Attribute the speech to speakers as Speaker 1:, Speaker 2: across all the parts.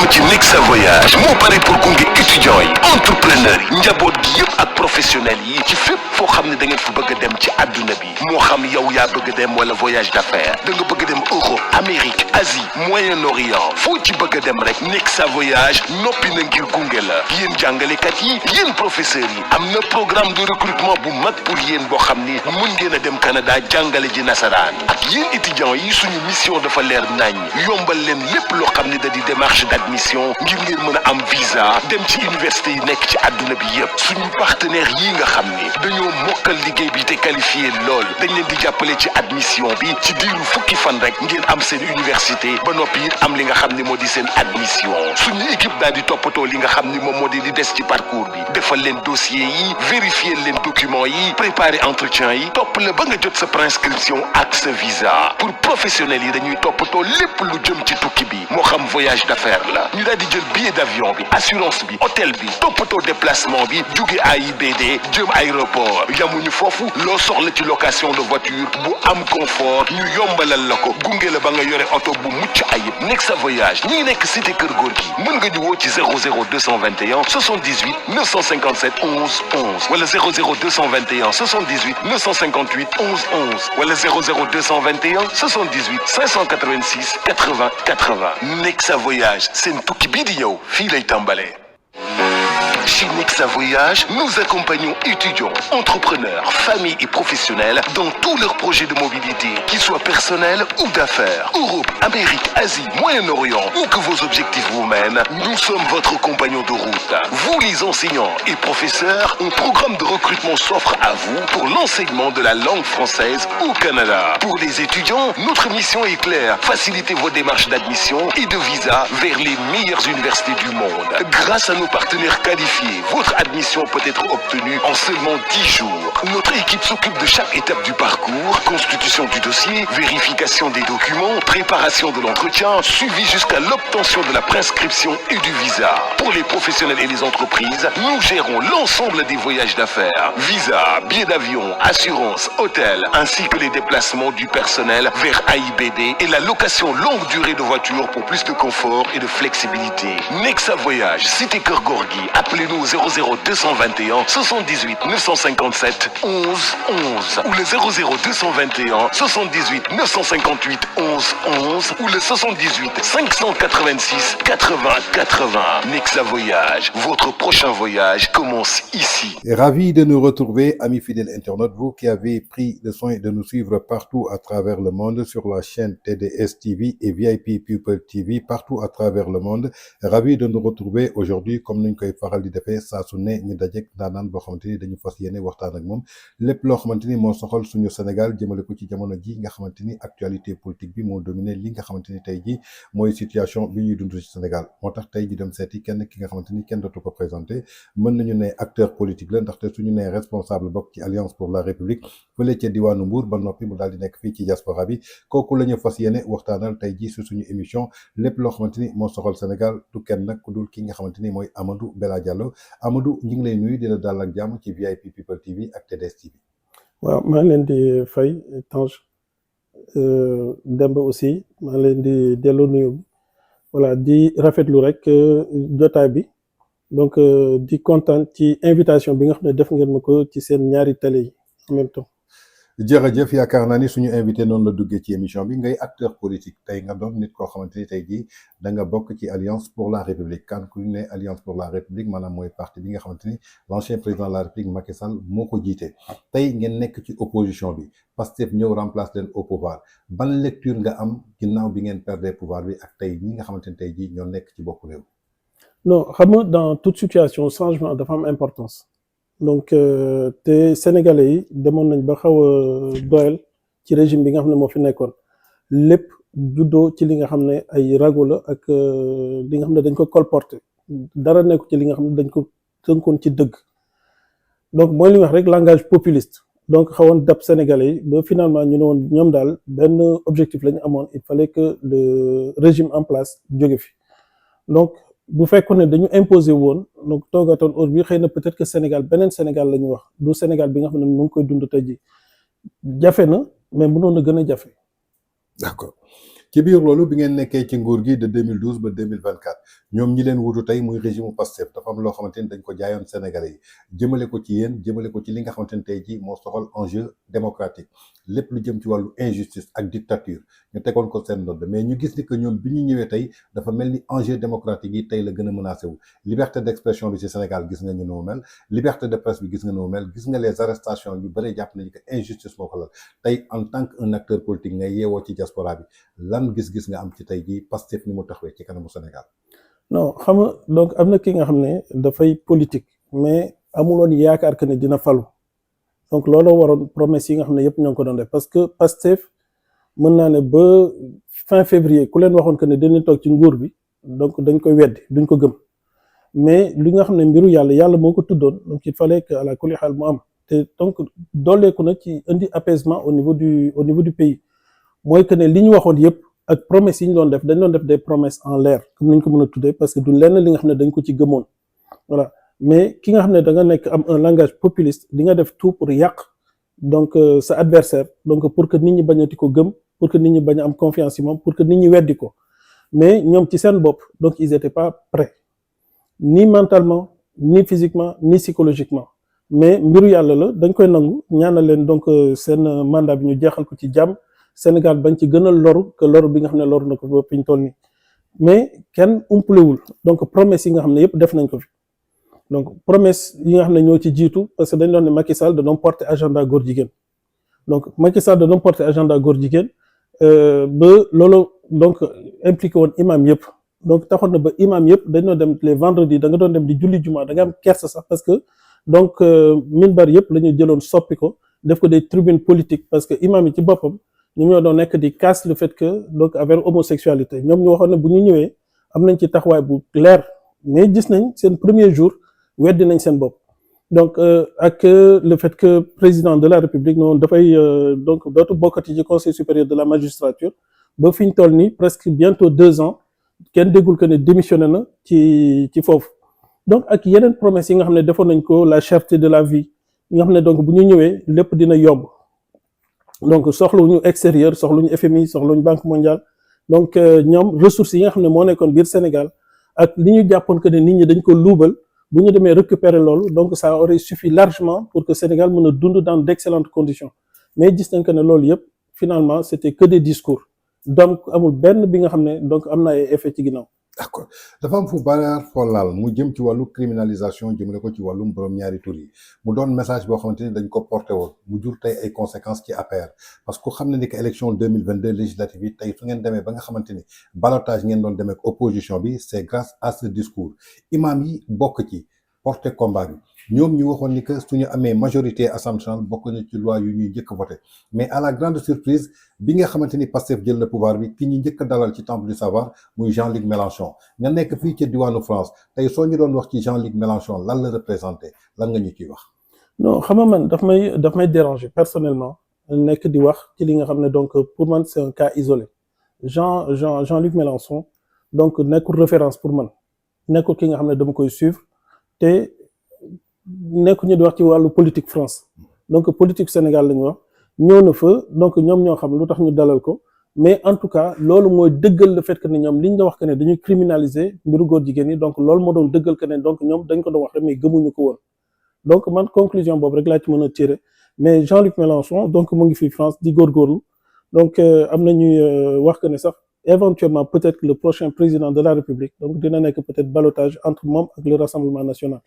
Speaker 1: jàmm ci Nexa Voyage moo pare pour gunge étudiants yi entrepreneurs yi njaboot gi yëpp ak professionnels yi ci fépp foo xam ne da ngeen fa bëgg a dem ci àdduna bi moo xam yow yaa bëgg a dem wala voyage d'affaires da nga bëgg a dem Europe Amérique Asie Moyen-Orient foo ci bëgg a dem rek Nexa Voyage noppi na ngir gunge la yéen jàngalekat yi yéen professeurs yi am na programme de recrutement bu mag pour yéen boo xam ni mën ngeen a dem Canada jàngale ji nasaraan ak yéen étudiants yi suñu mission dafa leer nañ yombal leen lépp loo xam ne da di démarche d'admission ngir ngeen mën a am visa dem ci université yi nekk ci àdduna bi yëpp suñu partenaires yi nga xam ni dañoo mokkal liggéey bi te qualifié lool dañ leen di jàppale ci admission bi ci diiru fukki fan rek ngeen am seen université ba noppi it am li nga xam ni moo di seen admission suñu équipe daal di toppatoo li nga xam ni moom moo di des ci parcours bi defal leen dossier yi vérifier leen documents yi préparer entretien yi topp la ba nga jot sa préinscription ak sa visa pour professionnels yi dañuy toppatoo lépp lu jëm ci tukki bi moo xam voyage d'affaires la ñu daal di jël billet d'avion bi assurance bi hôtel bi toppatoo déplacement bi jóge AIBD jëm aéroport yamuñu foofu loo soxla ci location de voiture bu am confort ñu yombalal la ko gunge la ba nga yore oto bu mucc ayib Nexa Voyage ñi ngi nekk cité Kër Gorgui mën nga ñu woo ci 00221 78 957 11 11 wala 00221 78 958 11 11 wala 00221 78 586 80 80 Nexa Voyage seen tukki bii di ñëw fii lay tàmbalee. Chez Nexa Voyage, nous accompagnons étudiants, entrepreneurs, familles et professionnels dans tous leurs projets de mobilité, qu'ils soient personnels ou d'affaires. Europe, Amérique, Asie, Moyen-Orient, où que vos objectifs vous mènent, nous sommes votre compagnon de route. Vous, les enseignants et professeurs, un programme de recrutement s'offre à vous pour l'enseignement de la langue française au Canada. Pour les étudiants, notre mission est claire, faciliter vos démarches d'admission et de visa vers les meilleures universités du monde. Grâce à nos partenaires qualifiés, votre admission peut être obtenue en seulement 10 jours. Notre équipe s'occupe de chaque étape du parcours, constitution du dossier, vérification des documents, préparation de l'entretien, suivi jusqu'à l'obtention de la prescription et du visa. Pour les professionnels et les entreprises, nous gérons l'ensemble des voyages d'affaires, visa, billets d'avion, assurance, hôtel, ainsi que les déplacements du personnel vers AIBD et la location longue durée de voitures pour plus de confort et de flexibilité. Nexa Voyage, cité Kër Gorgui, appelez-nous au 00221 78 957 11 11 ou le 00221 78 958 11 11 ou le 78 586 80 80. Nexa Voyage, votre prochain voyage commence ici.
Speaker 2: Et ravi de nous retrouver, amis fidèles internautes, vous qui avez pris le soin de nous suivre partout à travers le monde sur la chaîne TDS TV et VIP People TV partout à travers le monde. Ravi de nous retrouver aujourd'hui comme nous koy faral di defee saa su ne ñu dajeek daanaan boo xamante ni dañu fas yéene waxtaan ak moom lépp loo xamante ni moo soxal suñu Sénégal jëmale ko ci jamono ji nga xamante ni actualité politique bi moo dominé li nga xamante ni tey ji mooy situation bi ñuy dund ci Sénégal moo tax tey ji dem seeti kenn ki nga xamante ni kenn dootu ko présenté mën nañu ne acteur politique la ndaxte suñu ne responsable bokk ci Alliance pour la République fële ca diwaanu Mbour ba noppi mu daal di nekk fii ci diaspora bi kooku la ñu fas yéene waxtaanal tey ji su suñu émission lépp loo xamante ni moo soxal Sénégal du kenn nag ku dul ki nga xamante ni mooy Amadou Bella Diallo Amadou ñu ngi lay nuyu di la dalal ak jàmm ci VIP People TV ak TDS TV.
Speaker 3: waaw maa ngi leen di fay Tange Demba aussi maa ngi leen di delloo nuyu voilà di rafetlu rek jotaay bi donc di kontaan ci invitation bi nga xam ne def ngeen ma ko ci seen ñaari télé yi en même temps.
Speaker 2: jërëjëf yaakaar naa ni suñu invité noonu la duggee ci émission bi ngay acteur politique tey nga doon nit koo xamante ni tey jii da nga bokk ci Alliance pour la République kan ku ne Alliance pour la République maanaam mooy parti bi nga xamante ni l'ancien président de la République Macky Sall moo ko jiite tey ngeen nekk ci opposition bi Pastef ñëw remplace leen au pouvoir ban lecture nga am ginnaaw bi ngeen perdre pouvoir bi ak tey ñi nga xamante ni tey jii ñoo nekk ci bopp réew.
Speaker 3: non xam nga dans toute situation changement dafa am importance. donc te sénégalais yi demoon nañ ba xaw a doyal ci régime bi nga xam ne moo fi nekkoon lépp juddoo ci li nga xam ne ay rago la ak li nga xam ne dañ ko colporté dara nekku ci li nga xam ne dañ ko tënkoon ci dëgg donc mooy li wax rek langage populiste donc xawoon dab sénégalais yi ba finalement ñu ne woon ñoom daal benn objectif la ñu amoon il fallait que le régime en place jóge fi donc bu fekkoon ne dañu imposer woon donc toogatoon heure bi xëy na peut-être que Sénégal beneen Sénégal la ñu wax du Sénégal bi nga xam ne mu ngi koy dund tey ji jafe na mais mënoon na gën a jafe.
Speaker 2: D'accord ci biir loolu bi ngeen nekkee ci nguur gi de 2012 ba 2024 ñoom ñi leen wutu tey muy régime Pastef dafa am loo xamante ni dañ ko jaayoon Sénégalais yi jëmale ko ci yéen jëmale ko ci li nga xamante ni tey jii moo soxal enjeu démocratique lépp lu jëm ci wàllu injustice ak dictature ñu tegoon ko seen ndodd mais ñu gis ni que ñoom bi ñu ñëwee tey dafa mel ni enjeu démocratique yi tey la gën a menacé wu liberté d'expression bi ci Sénégal gis nga ñu nu mu mel liberté de presse bi gis nga nu mu mel gis nga les arrestations yu bëri jàpp nañu que injustice moo ko lal tey en tant que un acteur politique nga yeewoo ci diaspora bi lan gis-gis nga am ci tey jii Pastef ni mu taxawee ci kanamu Sénégal.
Speaker 3: non xam nga donc am na ki nga xam ne dafay politique mais amuloon yaakaar que ne dina falu donc looloo waroon promesse yi nga xam ne yëpp ñoo ngi ko doon def parce que Pastef mën naa ne ba fin février ku leen waxoon que ne dañuy toog ci nguur bi donc dañ koy weddi duñ ko gëm mais li nga xam ne mbiru yàlla moo ko tuddoon donc il fallait que à la kulli xaal mu am te donc dooleeku na ci indi apaisement au niveau du pays mooy que ne li ñu waxoon yëpp ak promesses yi ñu doon def dañ doon def des promesses en l'air comme ni ñu ko mën a tuddee parce que du lenn li nga xam ne dañ ko ci gëmoon voilà mais ki nga xam ne da nga nekk am un langage populiste di nga def tout pour yàq donc sa adversaire donc pour que nit ñi bañati ko gëm pour que nit ñi bañ a am confiance ci moom pour que nit ñi weddi ko mais ñoom ci seen bopp donc ils étaient pas prêts ni mentalement ni physiquement ni psychologiquement mais mbiru yàlla la dañ koy nangu ñaanal leen donc seen mandat bi ñu jeexal ko ci jàmm Sénégal bañ ci gën a loru que loru bi nga xam ne loru na ko ba fi ñu toll nii mais kenn umpalewul donc promesse yi nga xam ne yëpp def nañ ko fi donc promesse yi nga xam ne ñoo ci jiitu parce que dañ doon ne Macky Sall da doon porter agenda góor jigéen donc Macky Sall da doon porter agenda góor jigéen ba loolu donc impliqué woon imam yëpp donc taxoon na ba imam yëpp dañ doon dem les vendredis da nga doon dem di julli juma da nga am kersa sax parce que donc minbar yëpp la ñu jëloon soppi ko def ko des tribunes politiques parce que imam yi ci boppam ñoom ñoo doon nekk di casse le fait que donc avec homosexualité ñoom ñu waxoon ne bu ñu ñëwee am nañ ci taxawaay bu leer mais gis nañ seen premier jour weddi nañ seen bopp donc ak le fait que président de la République noonu dafay donc dootu bokkati ci conseil supérieur de la magistrature ba fi ñu toll nii presque bientôt 2 ans kenn déggul que ne démissionné na ci foofu donc ak yeneen promesses yi nga xam ne defoon nañ ko la cherté de la vie yi nga xam ne donc bu ñu ñëwee lépp dina yomb donc soxlawuñu extérieur soxlawuñu FMI soxlawuñu Banque mondiale donc ñoom ressources yi nga xam ne moo nekkoon biir Sénégal ak li ñu jàppoon que ne nit ñi dañ ko luubal bu ñu demee récupérer loolu donc ça aurait suffi largement pour que Sénégal mën a dund dans d'excellentes conditions mais gis nañ que ne loolu yëpp finalement c'était que des discours donc amul benn bi nga xam ne donc am na ay effet ci ginnaaw.
Speaker 2: d'accord dafa am fu baraar xoolaal mu jëm ci wàllu criminalisation jëmale ko ci wàllum borom ñaari tur yi mu doon message boo xamante ni dañ ko porté woon mu jur tey ay conséquences ci APR parce que xam ne ni que élection 2022 législative yi tey su ngeen demee ba nga xamante ni ballottage ngeen doon demee ak opposition bi c'est grâce à ce discours imam yi bokk ci porté combat bi ñoom ñu waxoon ni que suñu amee majorité assemblée nationale bokk na ci loi yu ñuy njëkk voté mais à la grande surprise bi nga xamante ni Pastef jël na pouvoir bi ki ñu njëkk a dalal ci temple du savoir muy Jean-Luc Mélenchon nga nekk fii ci diwaanu France tey soo ñu doon wax ci Jean-Luc Mélenchon lan la représenté lan nga ñu ciy wax.
Speaker 3: non xam nga man daf may déranger personnellement nekk di wax ci li nga xam ne donc pour man c'est un cas isolé Jean-Luc Mélenchon donc nekkul référence pour man nekkul ki nga xam ne dama koy suivre te nekkuñu di wax ci wàllu politique France donc politique Sénégal la ñu wax ñëw na fa donc ñoom ñoo xam lu tax ñu dalal ko mais en tout cas loolu mooy dëggal le fait que ne ñoom li ñu doon wax que ne dañuy criminaliser mbiru góor jigéen yi donc loolu moo doon dëggal que ne donc ñoom dañ ko doon wax rek mais gëmuñu ko woon donc man conclusion boobu rek laa ci mën a tirer mais Jean-Luc Mélenchon donc mu ngi fi France di góorgóorlu donc am na ñuy wax que ne sax éventuellement peut-être que le prochain président de la République donc dina nekk peut-être ballottage entre moom ak le Rassemblement national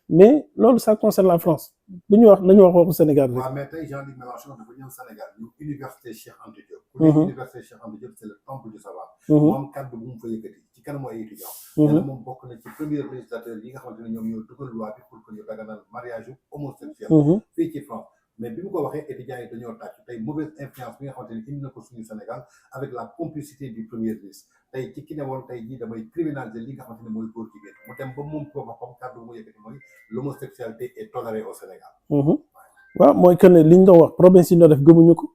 Speaker 3: mais loolu ça concerne la France bu ñu wax nañu wax waxu Sénégal rek.
Speaker 2: waaw mais tey Jean-Luc Mélenchon dafa ñëw Sénégal ñu université Cheikh Anta Diop. ku nekk université Cheikh Anta Diop c'est le temple du savoir. moom kaddu bu mu fa yëkkati ci kanamu ay étudiants. nee na moom bokk na ci premier législateur yi nga xamante ne ñoom ñoo dugal loi bi pour que ñu daganal mariage homosexuel. fii ci France mais bi mu ko waxee étudiants yi dañoo tàcc tey mauvaise influence bi nga xamante ne indi na ko suñu Sénégal avec la complicité du premier ministre tey ci ki ne woon tey jii damay criminaliser li nga xamante ne mooy góor jigéen mu dem ba moom ko boppam kàddu mu yëkkati mooy l'homosexualité est tolérée au Sénégal.
Speaker 3: waaw mooy que ne li ñu doon wax promesse yi ñu doon def gëmuñu ko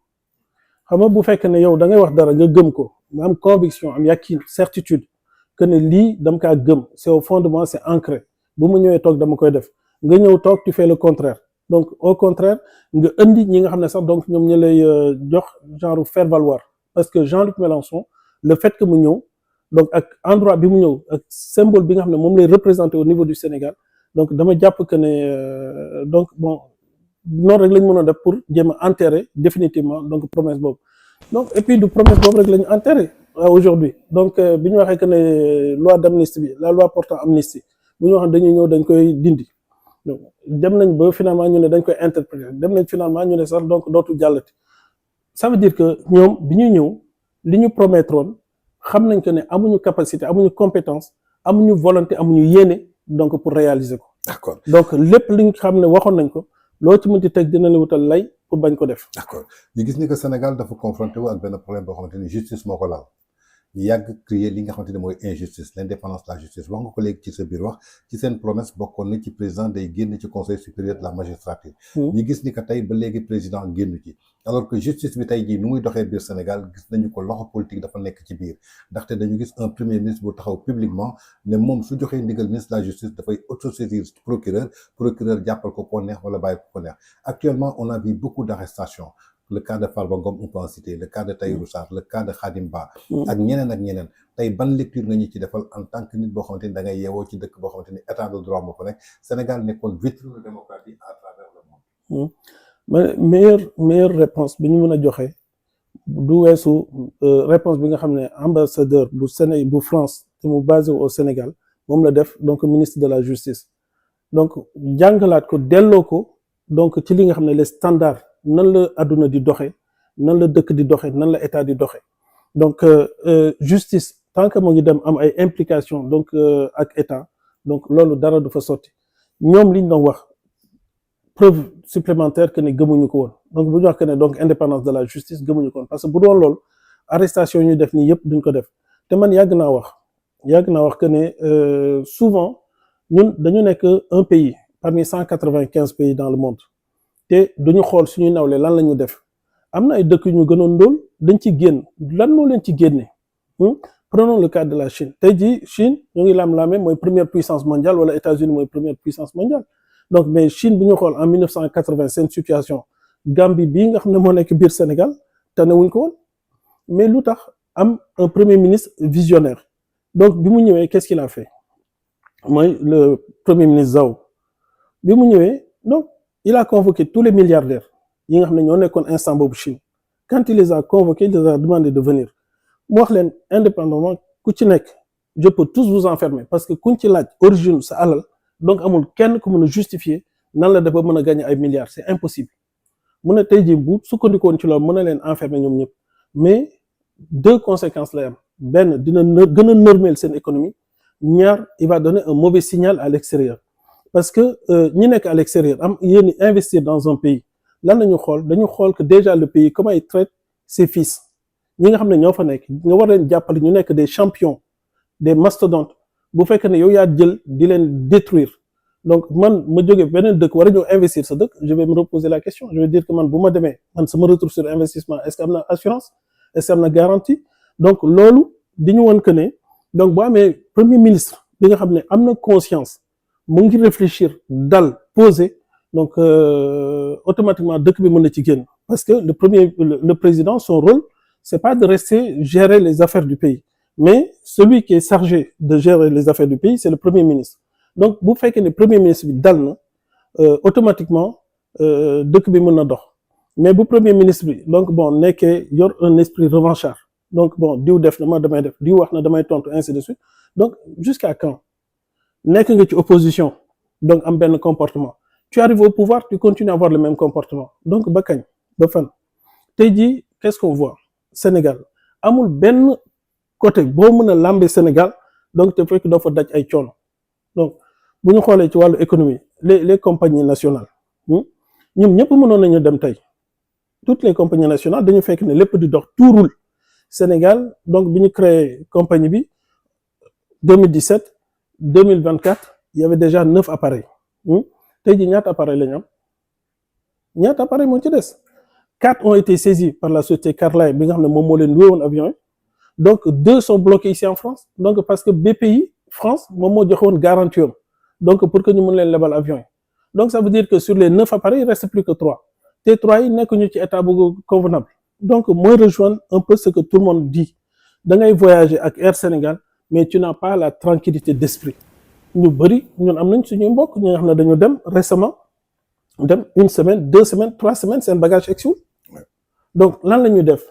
Speaker 3: xam nga bu fekkee ne yow da ngay wax dara nga gëm ko nga am conviction am yaqin certitude que ne lii dama kaa gëm c'est au fondement c'est ancré bu mu ñëwee toog dama koy def nga ñëw toog tu fais le contraire donc au contraire nga indi ñi nga xam ne sax donc ñoom ñu lay jox genre faire valoir parce que Jean-Luc Mélenchon le fait que mu ñëw donc ak endroit bi mu ñëw ak symbole bi nga xam ne moom lay représenter au niveau du Sénégal donc dama jàpp que ne donc bon noonu rek la ñu mën a def pour jéem a enterrer définitivement donc promesse boobu donc et puis du promesse boobu rek la ñu enterrer aujourd'hui donc bi ñu waxee que ne loi d'amnistie bi la loi portant amnistie bu ñu wax dañuy ñëw dañ koy dindi donc dem nañ ba finalement ñu ne dañ koy interpréter dem nañ finalement ñu ne sax donc dootul jàllati ça veut dire que ñoom bi ñuy ñëw li ñu promettroon xam nañ que ne amuñu capacité amuñu compétence amuñu volonté amuñu yéene donc pour réaliser ko.
Speaker 2: D'accord.
Speaker 3: donc lépp li nga xam ne waxoon nañ ko loo ci mënti teg dina la wutal lay pour bañ ko def.
Speaker 2: D'accord ñu gis ni que Sénégal dafa confronté wu ak benn problème boo xamante ni justice moo ko laal ñu yàgg créer li nga xamante ne mooy injustice l'indépendance de la justice wax nga ko léegi ci sa biir wax ci seen promesse bokkoon na ci président day génn ci conseil supérieur de la magistrature. ñu gis ni que tey ba léegi président génn ci alors que justice bi tey jii nu muy doxee biir Sénégal gis nañu ko loxo politique dafa nekk ci biir ndaxte dañu gis un premier ministre bu taxaw publiquement ne moom su joxee ndigal ministre de la justice dafay autosaisir procureur jàppal ko neex wala bàyyi ko neex actuellement on a vu beaucoup d'arrestations. Le cas de Farba Ngom on peut en citer le cas de Tahirou Sarr le cas de Khadim Ba ak ñeneen tey ban lecture nga ñu ci defal en tant que nit boo xamante ni da ngay yeewoo ci dëkk boo xamante ni état de droit moo fa nekk Sénégal nekkoon vitrine de démocratie à travers le monde.
Speaker 3: mais meilleure réponse bi ñu mën a joxe du weesu réponse bi nga xam ne ambassadeur bu France te mu basé au Sénégal moom la def donc ministre de la justice donc jàngalaat ko delloo ko donc ci li nga xam ne les standards nan la àdduna di doxe nan la dëkk di doxe nan la état di doxe donc justice tant que mu ngi dem am ay implication donc ak état donc loolu dara du fa sotti ñoom liñ doon wax preuve supplémentaire que ne gëmuñu ko woon donc bu ñu wax que ne donc indépendance de la justice gëmuñu ko woon parce que bu doon loolu arrestation ñu def nii yëpp duñ ko def te man yàgg naa wax que ne souvent ñun dañu nekk un pays parmi 195 pays dans le monde te duñu xool suñu nawle lan la ñu def am na ay dëkk yu ñu gënoon ndóol dañ ci génn lan moo leen ci génne prenons le cas de la Chine tey jii Chine ñu ngi lam-laame mooy première puissance mondiale wala États-Unis mooy première puissance mondiale donc mais Chine bu ñu xool en 1980 seen situation Gambie bii nga xam ne moo nekk biir Sénégal tanewuñ ko woon mais lu tax am un premier ministre visionnaire donc bi mu ñëwee qu'est-ce qu'il a fait mooy le premier ministre Zhao bi mu ñëwee donc il a convoqué tous les milliardaires yi nga xam ne ñoo nekkoon instant boobu Chine quand il les a convoqués il les a demandé de venir mu wax leen indépendamment ku ci nekk je peux tous vous enfermer parce que kuñ ci laaj origine sa alal donc amul kenn ku mën a justifier nan la def ba mën a gagner ay milliards c'est impossible mu ne tey jii bu sukkandikoon ci loolu mën na leen enfermer ñoom ñëpp mais deux conséquences lay am benn dina gën a nërmeel seen économie ñaar il va donner un mauvais signal à l'extérieur parce que ñi nekk à l'extérieur am yéen investir dans un pays lan lañu xool dañu xool que déjà le pays comment il traite ses fils ñi nga xam ne ñoo fa nekk nga war leen jàppale ñu nekk des champions des mastodontes bu fekkee ne yow yaa jël di leen détruire donc man ma jógee beneen dëkk war a ñëw investir sa dëkk je vais me reposer la question je vais dire que man bu ma demee man sama retour sur investissement est-ce que am na assurance est-ce que am na garantie donc loolu di ñu woon que ne donc boo amee premier ministre bi nga xam ne am na conscience mu ngi réfléchir dal poser donc automatiquement dëkk bi mën na ci génn parce que le président son rôle c'est pas de rester gérer les affaires du pays mais celui qui est chargé de gérer les affaires du pays c'est le premier ministre donc bu fekkee ne premier ministre bi dal na automatiquement dëkk bi mën na dox mais bu premier ministre bi donc bon nekkee yor un esprit revanchard donc bon diw def na ma damay def diw wax na damay tontu ainsi de suite donc jusqu'à quand nekk nga ci opposition donc am benn comportement tu arrives au pouvoir tu continues à avoir le même comportement donc ba kañ ba fan tey jii qu'est-ce qu'on voit Sénégal amul benn côté boo mën a làmbe Sénégal donc te fekk doo fa daj ay coono donc bu ñu xoolee ci wàllu économie les compagnies nationales ñoom ñëpp mënoon nañu dem tey toutes les compagnies nationales dañu fekk ne lépp di dox tout roule Sénégal donc bi ñu créé compagnie bi 2017 2024 il y avait déjà 9 appareils tey jii ñaata appareil la ñu am ñaata appareil moo ci des 4 ont été saisis par la société Carlyle bi nga xam ne moom moo leen loué woon avion yi donc 2 sont bloqués ici en France donc parce que BPI France moom moo joxe woon garantie am donc pour que ñu mën leen lebal avion yi donc ça veut dire que sur les 9 appareils il reste plus que 3 te 3 yi nekkuñu ci état bu convenable donc mooy rejoindre un peu ce que tout le monde dit da ngay voyager ak Air Sénégal mais tu n'as pas la tranquillité d'esprit ñu bëri ñun am nañ suñuy mbokk ñi nga xam ne dañu dem récemment dem 1 semaine 2 semaines 3 semaines seen bagage egsiwul donc lan la ñuy def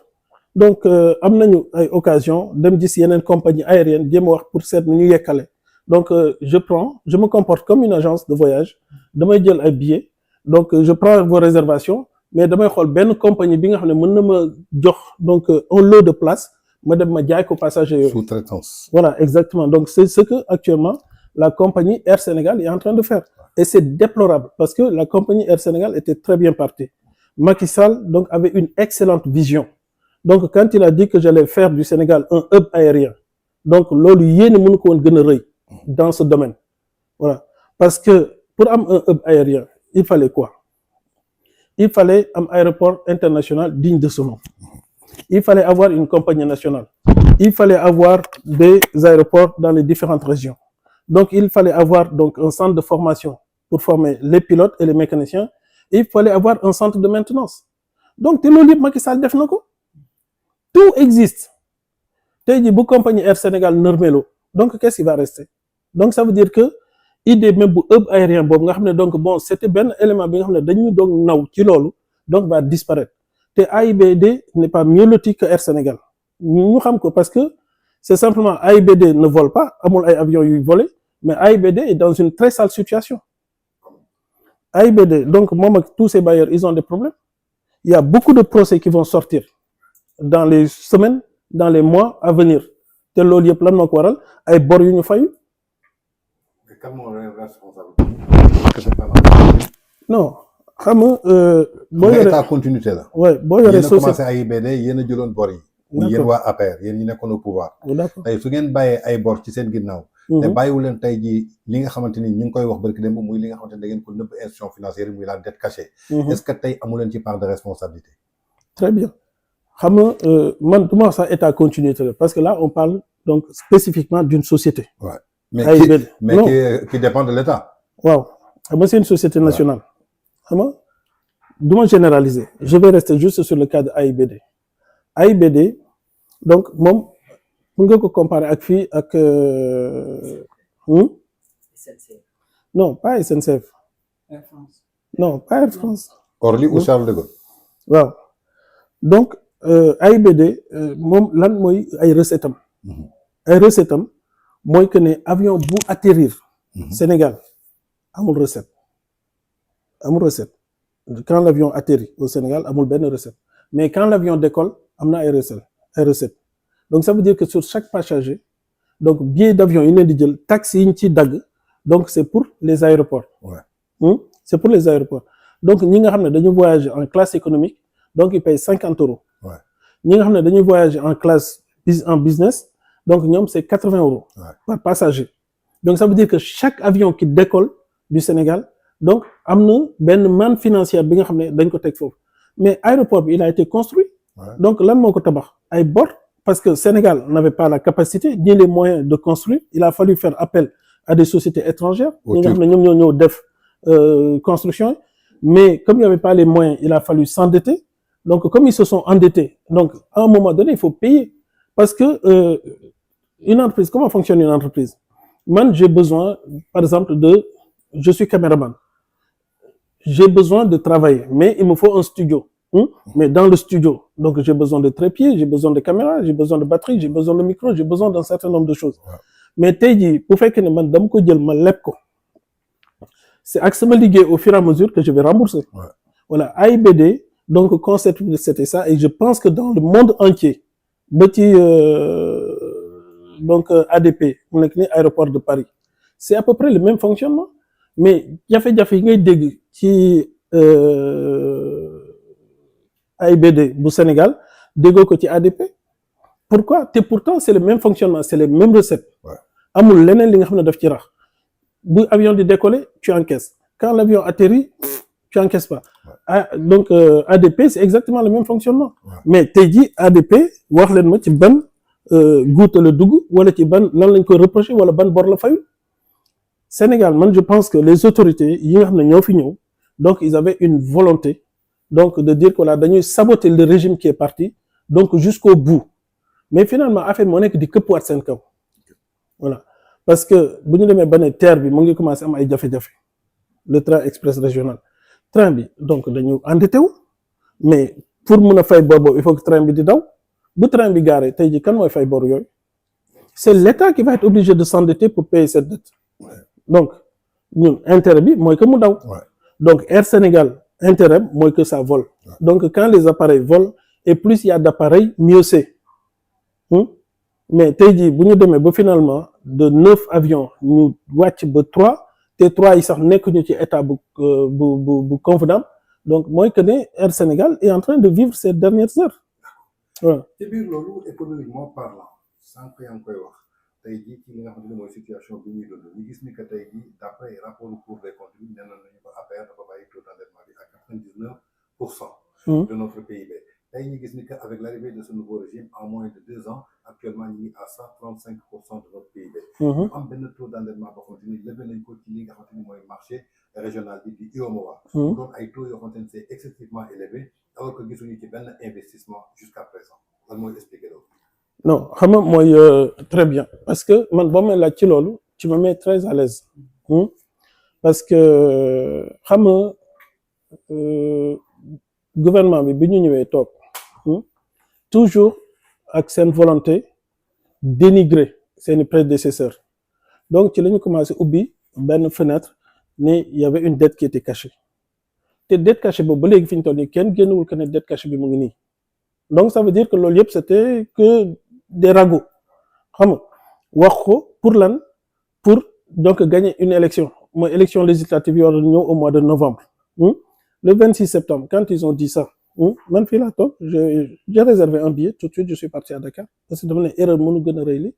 Speaker 3: donc am nañu ay occasion dem gis yeneen compagnie aérienne jéem a wax pour seet nu ñu yekkale donc je me comporte comme une agence de voyage damay jël ay billets donc je prends vos réservations mais damay xool benn compagnie bi nga xam ne mën na ma jox donc un lot de place ma dem ma jaay ko passager yooyu.
Speaker 2: Sous-traitance.
Speaker 3: Voilà, exactement. Donc c'est ce que actuellement la compagnie Air Sénégal est en train de faire. Et c'est déplorable parce que la compagnie Air Sénégal était très bien partie. Macky Sall donc avait une excellente vision. Donc quand il a dit que j'allais faire du Sénégal un hub aérien, donc loolu yéene mënu ko woon gën a rëy dans ce domaine. Voilà, parce que pour am un hub aérien, il fallait quoi? Il fallait un aéroport international digne de ce nom. Il fallait avoir une compagnie nationale. Il fallait avoir des aéroports dans les différentes régions. Donc, il fallait avoir donc un centre de formation pour former les pilotes et les mécaniciens. Et il fallait avoir un centre de maintenance. Donc, Macky Sall def na ko. Tout existe. Tey jii bu compagnie Air Sénégal normalo. Donc, qu'est-ce qui va rester? Donc, ça veut dire que idée même bu hub aérien boobu nga xam ne donc bon c'était benn élément bi nga xam ne dañu doon naw ci loolu donc va disparaître. te AIBD n'est pas mieux loti que Air Sénégal ñu xam ko parce que c'est simplement AIBD ne vole pas amul ay avions yuy voler mais AIBD est dans une très sale situation. AIBD donc moom ak tous ces bailleurs ils ont des problèmes. Il y a beaucoup de procès qui vont sortir dans les semaines dans les mois à venir te loolu yëpp lan moo ko waral ay bor yu ñu fayu.
Speaker 2: Mais kan moo responsable?
Speaker 3: Non. xam nga boo yoree
Speaker 2: état continuité la.
Speaker 3: ouais boo yoree
Speaker 2: société yéen a commencé AIBD yéen a jëloon bor yi. yéen waa APR yéen ñi nekkoon au pouvoir.
Speaker 3: d'accord
Speaker 2: tey su ngeen bàyyee ay bor ci seen ginnaaw. te bàyyiwu leen tey jii li nga xamante ni ñu ngi koy wax barki démb muy li nga xamante ni da ngeen ko nëbb institution financière yi muy la dette cachée. est-ce que tey amu leen ci part de responsabilité.
Speaker 3: très bien xam nga man du ma wax sax état continuité la parce que là on parle donc spécifiquement d'une société.
Speaker 2: Ouais. mais
Speaker 3: AIBD
Speaker 2: qui dépend de l'État.
Speaker 3: waaw xam nga c'est une société nationale. xam nga du ma généraliser je vais rester juste sur le cas de AIBD. AIBD donc moom mën nga ko comparer ak fii ak non pas SNCF.
Speaker 4: Air France.
Speaker 3: non pas Air France.
Speaker 2: Orly ou Charles de Gaulle.
Speaker 3: waaw donc AIBD moom lan mooy ay recettes am. ay recettes am mooy que ne avion bu atterrir. Sénégal amul recette. amul recette quand l'avion atterrit au Sénégal amul benn recette mais quand l'avion décolle am na ay recettes donc ça veut dire que sur chaque passager donc billet d'avion yi leen di jël taxes yi ñu ciy dagg donc c'est pour les aéroports. Ouais. C'est pour les aéroports donc ñi nga xam ne dañu voyager en classe économique donc ils payent 50 €.
Speaker 2: Ouais.
Speaker 3: ñi nga xam ne dañuy voyager en classe en business donc ñoom c'est 80 € par passager donc ça veut dire que chaque avion qui décolle du Sénégal donc am na benn manne financière bi nga xam ne dañ ko teg foofu mais aéroport bi il a été construit. Donc lan moo ko tabax ay bor parce que Sénégal n'avait pas la capacité ni les moyens de construire il a fallu faire appel à des sociétés étrangères ñi nga xam ne ñoom ñoo ñëw def construction mais comme il y avait pas les moyens il a fallu s'endetter donc comme ils se sont endettés donc à un moment donné il faut payer parce que une entreprise comment fonctionne une entreprise man j'ai besoin par exemple je suis caméraman j'ai besoin de travailler mais il me faut un studio. Mais dans le studio, donc j'ai besoin de trépied, j'ai besoin de caméra, j'ai besoin de batterie, j'ai besoin de micro, j'ai besoin d'un certain nombre de choses. Ouais. Mais tey jii bu fekkee ne man dama ko jël ma leb ko c'est ak sama liggéey au fur et à mesure que je vais rembourser. Ouais. Voilà AIBD donc concept c'était ça et je pense que dans le monde entier ba ci donc ADP mu nekk ni aéroport de Paris c'est à peu près le même fonctionnement mais jafe-jafe yi ngay dégg ci. AIBD bu Sénégal déggoo ko ci ADP pourquoi te pourtant c'est le même fonctionnement c'est les mêmes recettes amul leneen li nga xam ne daf ci rax bu avion di décoller tu encaisses quand l'avion atterrit tu encaisses pas donc ADP c'est exactement le même fonctionnement mais tey jii ADP wax leen ma ci ban guuta la dugg wala ci ban lan lañ koy reprocher wala ban bor la fayu Sénégal man je pense que les autorités yi nga xam ne ñoo fi ñëw donc ils avaient une volonté donc de dire que là dañuy saboter le régime qui est parti donc jusqu'au bout mais finalement affaire moo nekk di këppwaat seen kaw voilà parce que bu ñu demee ba ne TER bi mu ngi commencé am ay jafe-jafe le train express régional train bi donc dañu endetté wu mais pour mun a fay bor boobu il faut que train bi di daw bu train bi gaaree tey jii kan mooy fay bor yooyu c'est l'État qui va être obligé de s'endetter pour payer cette dette donc ñun intérêt bi mooy que mu daw donc Air Sénégal intérêt mooy que ça vole donc quand les appareils volent et plus il y a d'appareils mieux c'est mais tey jii bu ñu demee ba finalement de 9 avions ñu wàcc ba 3 te 3 yi sax nekk ñu ci état bu convenable donc mooy que ne Air Sénégal est en train de vivre ces dernières heures waaw.
Speaker 2: ci biir loolu économiquement parlant sànq yaa ngi koy wax tey jii ci li nga xam ne mooy situation bi ñuy dund ñu gis ni que tey jii d'après rapport Cour des comptes bi nee nañu ko APR dafa bàyyi taux d'endettement bi à 99% de notre PIB tey ñu gis ni que avec l'arrivée de ce nouveau régime en moins de 2 ans actuellement ñu ngi à 135% de notre PIB. ñu am benn taux d'endettement boo xamante ni levé nañ ko ci li nga xamante ni mooy marché régional bi di UEMOA. mu doon ay taux yoo xamante ni c'est excessivement élevé alors que gisuñu ci benn investissement jusqu'à présent lan mooy expliquer loolu.
Speaker 3: non xam nga mooy très bien parce que man boo may laaj ci loolu tu me mets très à l'aise parce que xam nga gouvernement bi ñu ñëwee toog toujours ak seen volonté dénigrer seeni prédécesseurs donc ci la ñu commencé ubbi benn fenêtre ne y avait une dette qui était cachée te dette cachée boobu ba léegi fi ñu toll nii kenn génnewul que ne dette cachée bi mu ngi nii donc ça veut dire que loolu yëpp c'était que des ragots xam nga wax ko pour lan pour donc gagner une élection mooy élection législative yoo doon ñëw au mois de novembre le 26 septembre quand ils ont dit ça man fii laa toog j'ai réservé un billet tout de suite je suis parti à Dakar parce que dama ne erreur mënu gën a rëy li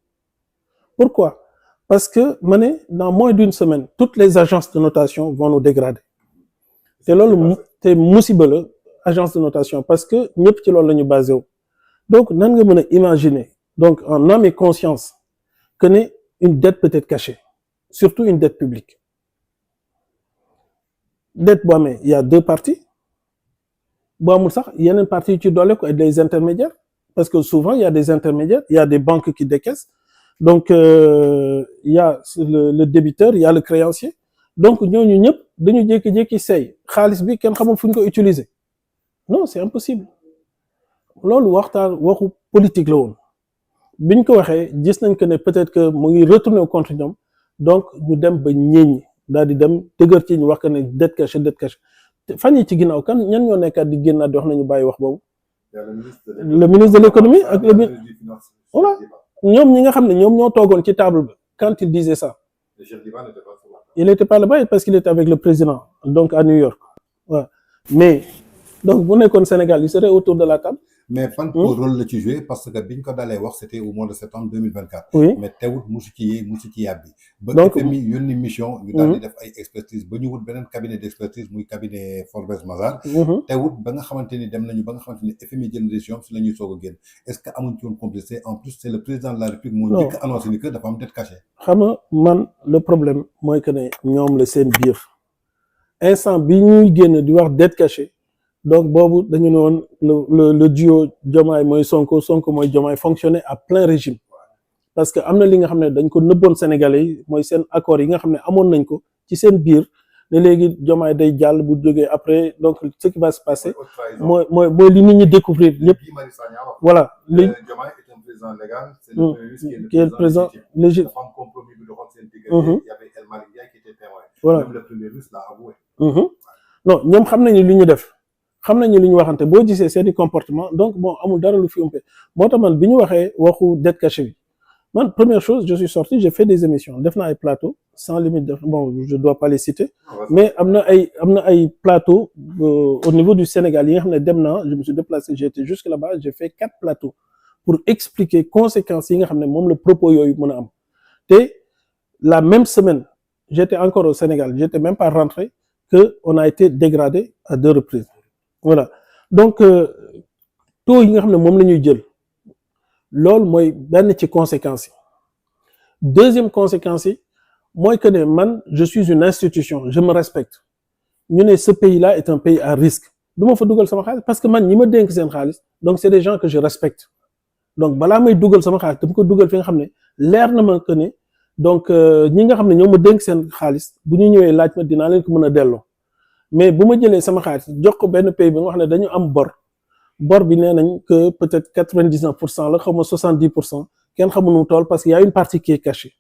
Speaker 3: pourquoi parce que ma ne dans moins d'une semaine toutes les agences de notation vont nous dégrader te loolu te musiba la agence de notation parce que ñëpp ci loolu la ñu basé wu donc nan nga mën a imaginer donc en âme et conscience que ne une dette peut être cachée surtout une dette publique dette boo amee il y a deux parties boo amul sax yeneen parties yu ci doole ko et des intermédiaires parce que souvent il y a des intermédiaires il y a des banques qui décaissent donc il y a le débiteur il y a le créancier donc ñooñu ñëpp dañu jékki-jékki say xaalis bi kenn xamul fu ñu ko utiliser non c'est impossible loolu waxu politique la woon bi ñu ko waxee gis nañ que ne peut-être que mu ngi retourner contre ñoom donc ñu dem ba ñeeñi daal di dem dëgër ci ñu wax que ne dette cachée fan yi ci ginnaaw kan ñan ñoo nekkaat di génnaat di wax nañu bàyyi wax boobu le ministre de l'économie ak le ministre voilà ñoom ñi nga xam ne ñoom ñoo toogoon ci table bi quand il disait ça il était pas là-bas parce qu'il était avec le président donc à New York waaw mais donc bu nekkoon Sénégal il serait autour de la table.
Speaker 2: mais fan rôle la ci joué parce que biñ ko dalee wax c'était au mois de septembre 2024.
Speaker 3: oui
Speaker 2: mais teewut musu ci yàbbi.
Speaker 3: donc
Speaker 2: ba FMI yónni mission. ñu daal di def ay expertise ba ñu wut beneen cabinet d'expertise muy cabinet Forbes Mazars. teewut ba nga xamante ni dem nañu ba nga xamante ni FMI jël décision si la ñuy soog a génn est-ce que amuñ ci woon complicité en plus c'est le président de la République. moo njëkk a annoncé ni que dafa am dette cachée.
Speaker 3: xam nga man le problème mooy que ne ñoom la seen biir instant bi ñuy génn di wax dette cachée. donc boobu dañu ne woon le duo Diomaye mooy Sonko mooy Diomaye fonctionnait à plein régime parce que am na li nga xam ne dañ ko nëbboon Sénégalais yi mooy seen accords yi nga xam ne amoon nañ ko ci seen biir ne léegi Diomaye day jàll bu jógee après donc ce qui va se passer mooy li nit ñi découvrir lépp voilà li
Speaker 2: Diomaye est un président légal c'est
Speaker 3: le premier ministre qui est le président légitime
Speaker 2: dafa am compromis bi doxoon seen diggante il y avait El Malick Ndiaye qui était témoin
Speaker 3: voilà
Speaker 2: même le premier ministre l'a avoué
Speaker 3: non ñoom xam nañu li ñu def xam nañu li ñu waxante boo gisee seeni comportement donc bon amul dara lu fi umpe moo tax man bi ñu waxee waxu dette cachée bi man première chose je suis sorti j'ai fait des émissions def na ay plateaux sans limite de bon je dois pas les citer mais am na ay plateaux au niveau du Sénégal yi nga xam ne dem naa je me suis déplacé j'ai été jusque là-bas j'ai fait 4 plateaux pour expliquer conséquences yi nga xam ne moom la propos yooyu mën a am te la même semaine j'étais encore au Sénégal j'étais même pas rentré que on a été dégradé à 2 reprises voilà donc taux yi nga xam ne moom la ñuy jël loolu mooy benn ci conséquences yi deuxième conséquence yi mooy que ne man je suis une institution je me respecte ñu ne ce pays-là est un pays à risque du ma fa dugal sama xaalis parce que man ñi ma dénk seen xaalis donc c'est des gens que je respecte donc balaa may dugal sama xaalis dama ko dugal fi nga xam ne leer na ma que ne donc ñi nga xam ne ñoo ma dénk seen xaalis bu ñu ñëwee laaj ma dinaa leen ko mën a delloo mais bu ma jëlee sama xaalis jox ko benn pays bi nga xam ne dañu am bor bi nee nañ que peut-être 99% la xaw ma 70% kenn xamul nu tool parce que y a une partie qui est cachée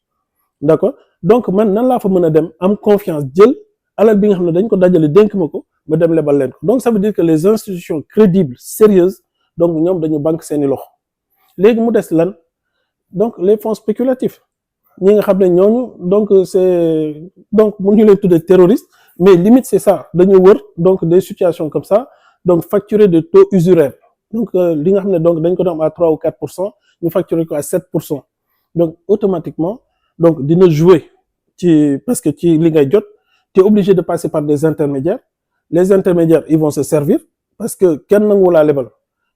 Speaker 3: d'accord donc man nan laa fa mën a dem am confiance jël alal bi nga xam ne dañ ko dajale dénk ma ko ma dem lebal leen ko donc ça veut dire que les institutions crédibles sérieuses donc ñoom dañu banque seeni loxo léegi mu des lan donc les fonds spéculatifs ñi nga xam ne ñooñu donc c'est donc mun ñu leen tuddee terroristes mais limite c'est ça dañu wër donc des situations comme ça donc facturer de taux usuraires donc li nga xam ne donc dañ ko doon am à 3 ou 4% ñu facturer ko à 7% donc automatiquement donc dina jouer ci parce que ci li ngay jot tu es obligé de passer par des intermédiaires les intermédiaires ils vont se servir parce que kenn nangu laa lebal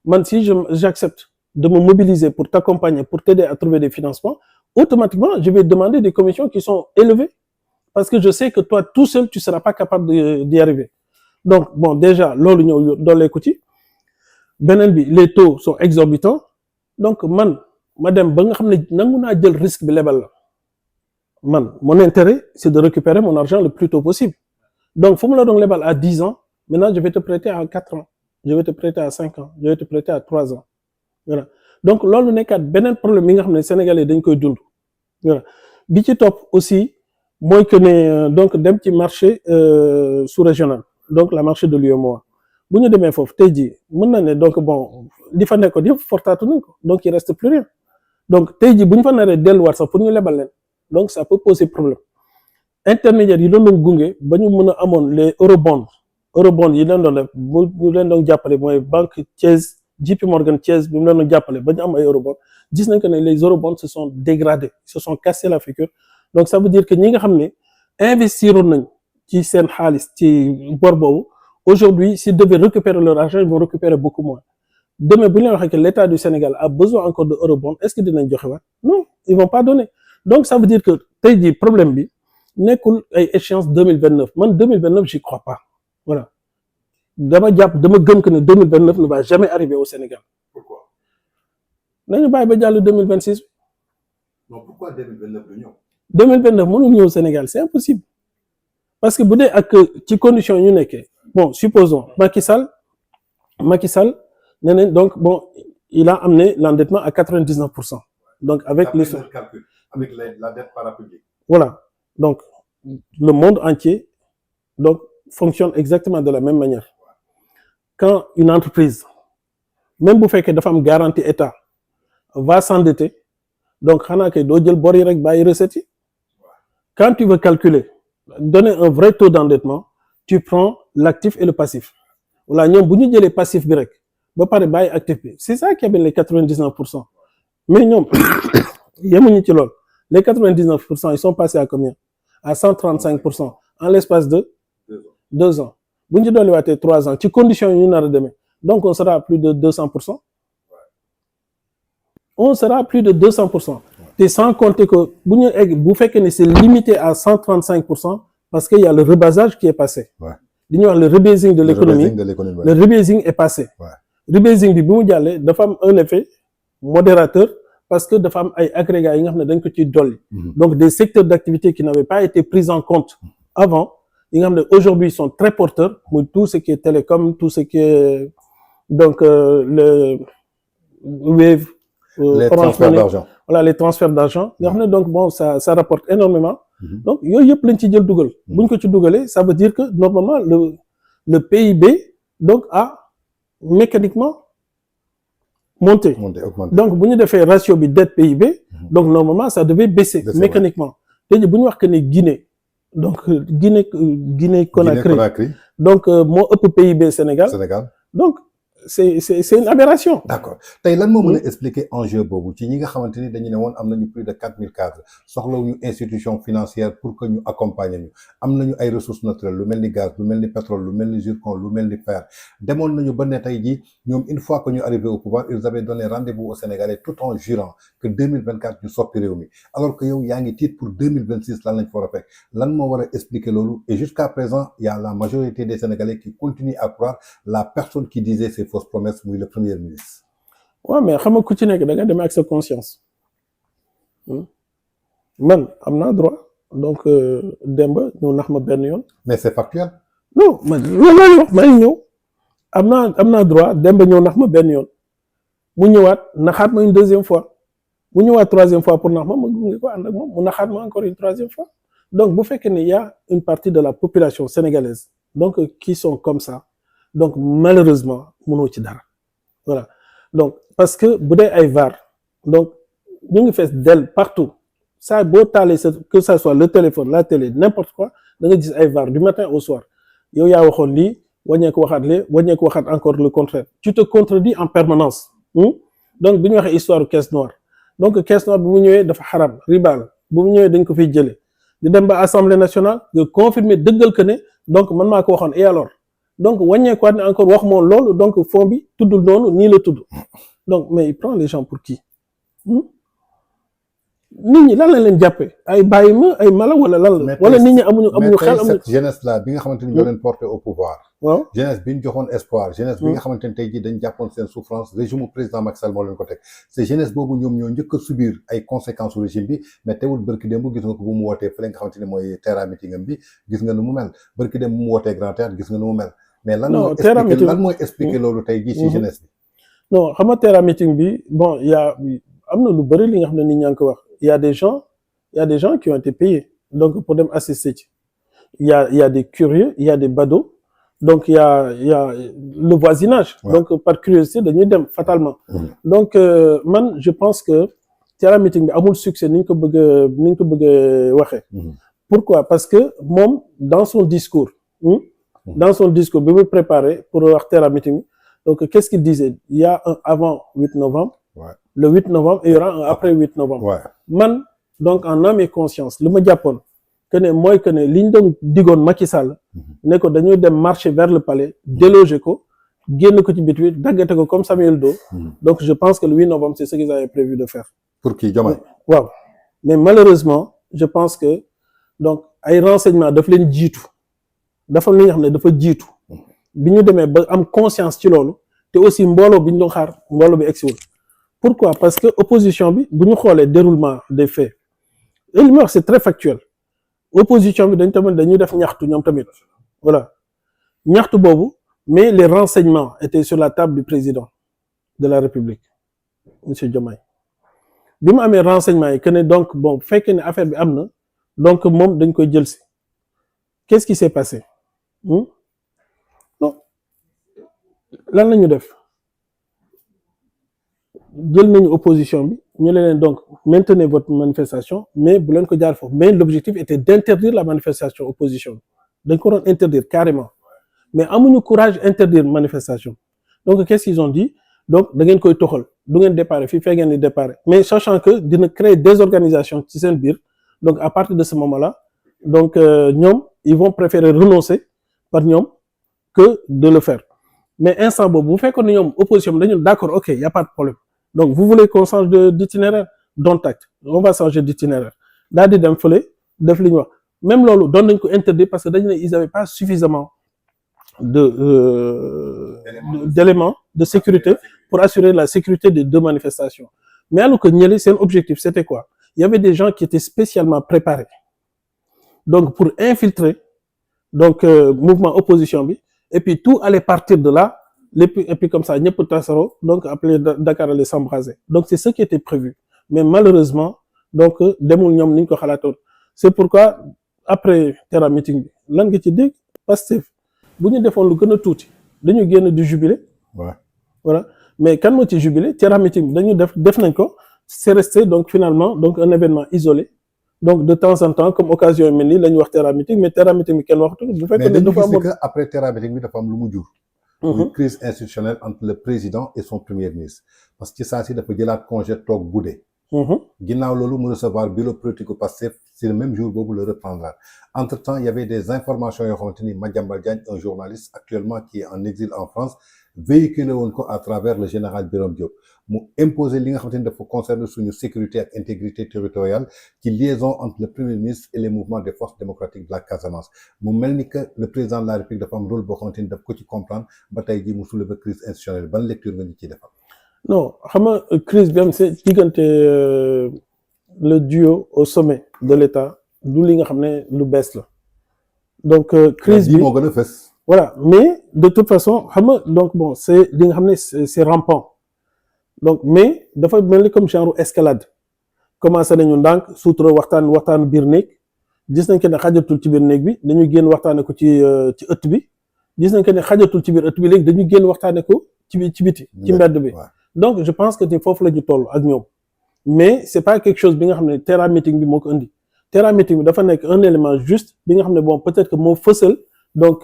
Speaker 3: man si j'accepte de me mobiliser pour t'accompagner pour t'aider à trouver des financements automatiquement je vais demander des commissions qui sont élevées parce que je sais que toi tout seul tu seras pas capable d'y arriver donc bon déjà loolu ñëw dooleeku ci beneen bi les taux sont exorbitants donc man ma dem ba nga xam ne nangu naa jël risque bi lebal la man mon intérêt c'est de récupérer mon argent le plus tôt possible donc fu mu la doon lebal à 10 ans maintenant je vais te prêter à 4 ans je vais te prêter à 5 ans je vais te prêter à 3 ans voilà donc loolu nekkaat beneen problème yi nga xam ne sénégalais dañ koy dund voilà bi ci topp aussi mooy que ne donc dem ci marché sous-régional donc la marché de l'UEMOA bu ñu demee foofu tey jii mën na ne donc bon li fa nekkoon yëpp fortaatu nañ ko donc il reste plus rien donc tey jii bu ñu fa naree delluwaat sax pour ñu lebal leen donc ça peut poser problème intermédiaires yi doon gunge ba ñu mën a amoon les eurobonds yi leen doon def bu ñu leen doon jàppale mooy banque Chase JP Morgan Chase bi mu leen doon jàppale ba ñu am ay eurobonds gis nañ que ne les eurobonds se sont dégradés se sont cassés la figure donc ça veut dire que ñi nga xam ne investiroon nañ ci seen xaalis ci bor boobu aujourd'hui s'ils devaient récupérer leur argent ils vont récupérer beaucoup moins demain bu ñu leen waxee que l'État du Sénégal a besoin encore de eurobonds est-ce que dinañ joxe waat non ils vont pas donner donc ça veut dire que tey jii problème bi nekkul ay échéance 2029 man 2029 j'y crois pas voilà dama gëm que ne 2029 ne va jamais arriver au Sénégal.
Speaker 2: Pourquoi?
Speaker 3: nañu bàyyi ba jàll 2026.
Speaker 2: non pourquoi 2029 du ñëw.
Speaker 3: 2029 mënul ñëw Sénégal c'est impossible parce que bu dee ak ci condition ñu nekkee bon supposons Macky Sall nee nañ donc bon il a amené l'endettement à 99%. donc avec les
Speaker 2: calcul avec la dette parapublique.
Speaker 3: voilà donc le monde entier donc fonctionne exactement de la même manière quand une entreprise même bu fekkee dafa am garantie état va s'endetter donc xanaa kay doo jël bor yi rek bàyyi recettes yi quand tu veux calculer donner un vrai taux d'endettement tu prends l'actif et le passif voilà ñoom bu ñu jëlee passif bi rek ba pare bàyyi actif bi c'est ça qui amène les 99% mais ñoom yemuñu ci lool les 99% ils sont passés à combien à 135% en l'espace de 2 ans bu ñu ci dolliwaatee 3 ans ci conditions yi ñu nar a demee donc on sera à plus de 200%. on sera à plus de 200%. te sans compter que bu ñu egg bu fekkee ne c'est limité à 135% parce que il y a le rebasage qui est passé. li ñuy wax le rebasing de l'économie. Le rebasing est passé. rebasing bi bu mu jàllee dafa am un effet modérateur parce que dafa am ay agrégats yi nga xam ne dañ ko ci dolli. donc des secteurs d'activité qui n'avaient pas été pris en compte avant yi nga xam ne aujourd'hui sont très porteurs muy tout ce qui est télécom tout ce qui est donc le Wave.
Speaker 2: Les transferts d'argent.
Speaker 3: Voilà les transferts d'argent nga xam ne donc bon ça rapporte énormément donc yooyu yëpp lañ ci jël dugal bu ñu ko ci dugalee ça veut dire que normalement le PIB donc a mécaniquement monté donc bu ñu defee ratio bi dette PIB donc normalement ça devait baisser mécaniquement léegi bu ñu wax que ne Guinée donc Guinée Conakry donc moo ëpp PIB Sénégal donc c'est une aberration.
Speaker 2: D'accord tey lan moo mën a expliquer enjeu boobu ci ñi nga xamante ni dañu ne woon am nañu plus de 4000 cadres soxlawuñu institution financière pour que ñu accompagner ñu am nañu ay ressources naturelles lu mel ni gaz lu mel ni pétrole lu mel ni zircon lu mel ni fer demoon nañu ba ne tey jii ñoom une fois que ñu arrivé au pouvoir ils avaient donné rendez-vous aux Sénégalais tout en jurant que 2024 ñu soppi réew mi alors que yow yaa ngi tiit pour 2026 lan lañ fa war a fekk lan moo war a expliquer loolu et jusqu'à présent il y a la majorité des Sénégalais qui continuent à croire la personne qui disait ces fausses promesses muy le premier ministre.
Speaker 3: waaw mais xam nga ku ci nekk da nga demee ak sa conscience man am naa droit donc Demba ñëw nax ma benn yoon.
Speaker 2: mais c'est factuel.
Speaker 3: non man loolu laa wax maa ngi ñëw am naa droit Demba ñëw nax ma benn yoon mu ñëwaat naxaat ma une deuxième fois mu ñëwaat troisième fois pour nax ma gunge ko ànd ak moom mu naxaat ma encore une troisième fois donc bu fekkee ne y a une partie de la population sénégalaise donc qui sont comme ça donc malheureusement mënoo ci dara voilà donc parce que bu dee ay VAR donc ñu ngi fees del partout ça boo taalee que ça soit le téléphone la télé n'importe quoi da nga gis ay VAR du matin au soir yow yaa waxoon lii wàññeeku waxaat lee wàññeeku waxaat encore le contraire tu te contredis en permanence donc bi ñu waxee histoire caisse noire donc caisse noire bu mu ñëwee dafa xaram riba la bu mu ñëwee dañ ko fiy jëlee di dem ba assemblée nationale nga confirmer dëggal que ne donc man maa ko waxoon et alors donc wàññeekuwaat ne encore wax moom loolu donc fond bi tuddul noonu nii la tudd donc mais il prend les gens pour qui nit ñi lan la leen jàppee ay bàyyi ma ay mala wala lan la wala nit ñi amuñu xel amuñu
Speaker 2: cette jeunesse là bi nga xamante ni ñoo leen porté au pouvoir
Speaker 3: waaw
Speaker 2: jeunesse bi ñu joxoon espoir jeunesse bi nga xamante ni tey jii dañ jàppoon seen souffrance régime président Macky Sall moo leen ko teg c'est jeunesse boobu ñoom ñoo njëkk a subir ay conséquences su régime bi mais teewul bërki démb gis nga ko bu mu wootee fële nga xamante ni mooy terra meeting am bi gis nga nu mu mel bërki démb bu mu wootee grand théâtre gis nga nu mu mel mais lan mooy expliquer loolu tey jii ci jeunesse bi
Speaker 3: non xam nga terra meeting bi bon am na lu bëri li nga xam ne nit ñaa ngi ko wax il y a des gens qui ont été payés donc pour dem assister ci il y a des curieux il y a des badauds donc il y a le voisinage donc par curiosité dañuy dem fatalement donc man je pense que terra meeting bi amul succès ni ñu ko bëgg a waxee pourquoi parce que moom dans son discours bi mu préparé pour wax terra meeting bi donc qu'est-ce qu'il disait il y a un avant 8 novembre le 8 novembre il y aura un après 8 novembre man donc en âme et conscience lu ma jàppoon que ne mooy que ne li ñu doon digoon Macky Sall ne ko dañuy dem marcher vers le palais déloger ko génn ko ci bit wi daggate ko comme Samuel Doe donc je pense que le 8 novembre c'est ce qu'ils avaient prévu de faire
Speaker 2: pour qui Diomaye
Speaker 3: waaw mais malheureusement je pense que donc ay renseignements daf leen jiitu dafa li nga xam ne dafa jiitu bi ñu demee ba am conscience ci loolu te aussi mbooloo bi ñu doon xaar mbooloo bi egsiwul pourquoi parce que opposition bi bu ñu xoolee déroulement des faits et li ma wax c'est très factuel opposition bi dañuy def ñaxtu ñoom tamit voilà ñaxtu boobu mais les renseignements étaient sur la table du président de la République monsieur Diomaye bi mu amee renseignements yi que ne donc bon fekkee ne affaire bi am na donc moom dañ koy jël si qu'est-ce qui s'est passé non lan la ñu def jël nañu opposition bi ñu leen donc maintenez votre manifestation mais bu leen ko jaar foofu mais l'objectif était d'interdire la manifestation opposition bi dañ ko doon interdire carrément mais amuñu courage interdire manifestation donc qu'est-ce qu'ils ont dit donc da ngeen koy toxal du ngeen déparé fii fee ngeen di déparé mais sachant que dina créer des organisations ci seen biir donc à partir de ce moment-là donc ñoom ils vont préférer renoncer par ñoom que de le faire mais instant boobu bu fekkoon ne ñoom opposition bi dañu d'accord ok y a pas de problème donc vous voulez qu'on change d'itinéraire dont acte on va changer d'itinéraire daal di dem fële def li ñu wax même loolu doon nañ ko interdire parce que dañu ne ils avaient pas suffisamment d'éléments de sécurité pour assurer la sécurité des deux manifestations mais alors que ñële seen objectif c'était quoi il y avait des gens qui étaient spécialement préparés donc pour infiltrer donc mouvement opposition bi et puis tout allait partir de là et puis comme ça ñëpp tasaro donc appelé Dakar allait s'embraser donc c'est ce qui était prévu mais malheureusement donc demul ñoom ni ñu ko xalaatoon c'est pourquoi après terra meeting bi lan nga ci dégg Pastef bu ñu defoon lu gën a tuuti dañu génn du jubilé voilà mais kan moo ci jubilé terra meeting bi dañu def nañ ko c'est resté donc finalement donc un événement isolé donc de temps en temps comme occasion mel ni la ñu wax terra meeting mais terra meeting bi kenn waxatu bu fekkee ne dafa amoon
Speaker 2: que après terra meeting bi dafa am lu mu jur une crise institutionnelle entre le président et son premier ministre parce que saa si dafa jëlaat congé toog boudé ginnaaw loolu mu recevoir bureau politique Pastef c'est le même jour boobu le reprendra entre-temps il y avait des informations yoo xamante ni Madiambal Diagne un journaliste actuellement qui est en exil en France véhiculé woon ko à travers le général Birame Diop mu imposer li nga xamante ni dafa concerner suñu sécurité ak intégrité territoriale ci liaison entre le premier ministre et les mouvements des forces démocratiques de la Casamance mu mel ni que le président de la République dafa am rôle boo xamante ni daf ko ci comprendre ba tey jii mu soulever crise institutionnelle ban lecture nga ñu ciy defal.
Speaker 3: non xam nga crise bi am c'est diggante le duo au sommet de l'État du li nga xam ne lu bees la donc crise bi
Speaker 2: moo gën a fës.
Speaker 3: voilà mais de toute façon xam nga donc bon c'est li nga xam ne c'est rampant donc mais dafa mel ni comme genre escalade commencé nañu ndànk suutura waxtaanu biir néeg gis nañ que ne xajatul ci biir néeg bi dañu génn waxtaane ko ci ëtt bi gis nañ que ne xajatul ci biir ëtt bi léegi dañu génn waxtaane ko ci biti ci mbedd bi donc je pense que ni foofu la ñu toll ak ñoom mais c'est pas quelque chose bi nga xam ne terrain meeting bi moo ko indi terrain meeting bi dafa nekk un élément juste bi nga xam ne bon peut-être que moo fësal donc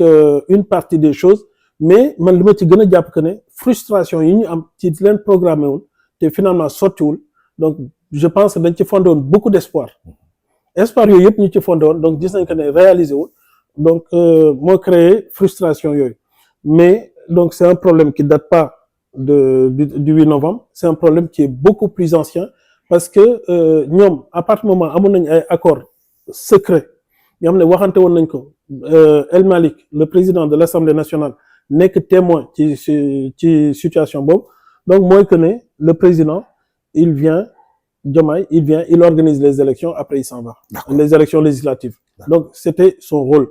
Speaker 3: une partie des choses mais man li ma ci gën a jàpp que ne frustration yi ñu am ci leen programmé wul te finalement sottiwul donc je pense que dañ ci fondé woon beaucoup d'espoir yooyu yëpp ñu ci fondé woon donc gis nañ que ne réalisé wul donc moo créé frustration yooyu mais donc c'est un problème qui date pas du 8 novembre c'est un problème qui est beaucoup plus ancien parce que ñoom à partir du moment amoon nañ ay accords secrets yoo xam ne waxante woon nañ ko El Malick le président de l'Assemblée nationale nekk témoin ci situation boobu donc mooy que ne le président il vient Diomaye il organise les élections après il s'en va. Les élections législatives. Donc c'était son rôle.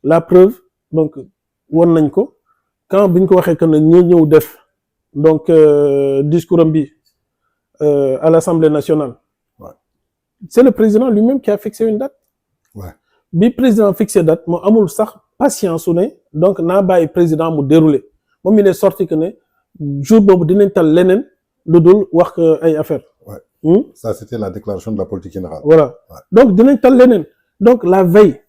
Speaker 3: La preuve donc won nañ ko quand bi ñu ko waxee que ne ñu ñëw def donc discours am bi à l'Assemblée nationale.
Speaker 2: Ouais.
Speaker 3: C'est le président lui-même qui a fixé une date.
Speaker 2: Ouais.
Speaker 3: Bi président fixé date moo amul sax patience su ne donc naa bàyyi président mu dérouler moom il est sorti que ne jour boobu dinañ tal leneen lu dul wax ay affaires.
Speaker 2: Ça c'était la déclaration de la politique générale.
Speaker 3: Voilà. Ouais. Donc dinañ tal leneen donc la veille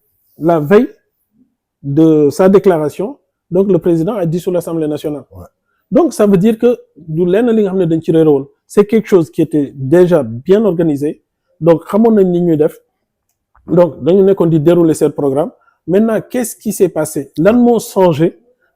Speaker 3: de sa déclaration donc le président a dissous l'Assemblée nationale.
Speaker 2: Ouais.
Speaker 3: Donc ça veut dire que du lenn li nga xam ne dañ ci réeré woon c'est quelque chose qui était déjà bien organisé donc xamoon nañ ni ñuy def donc dañu nekkoon di dérouler seen programme maintenant qu'est-ce qui s'est passé lan moo changé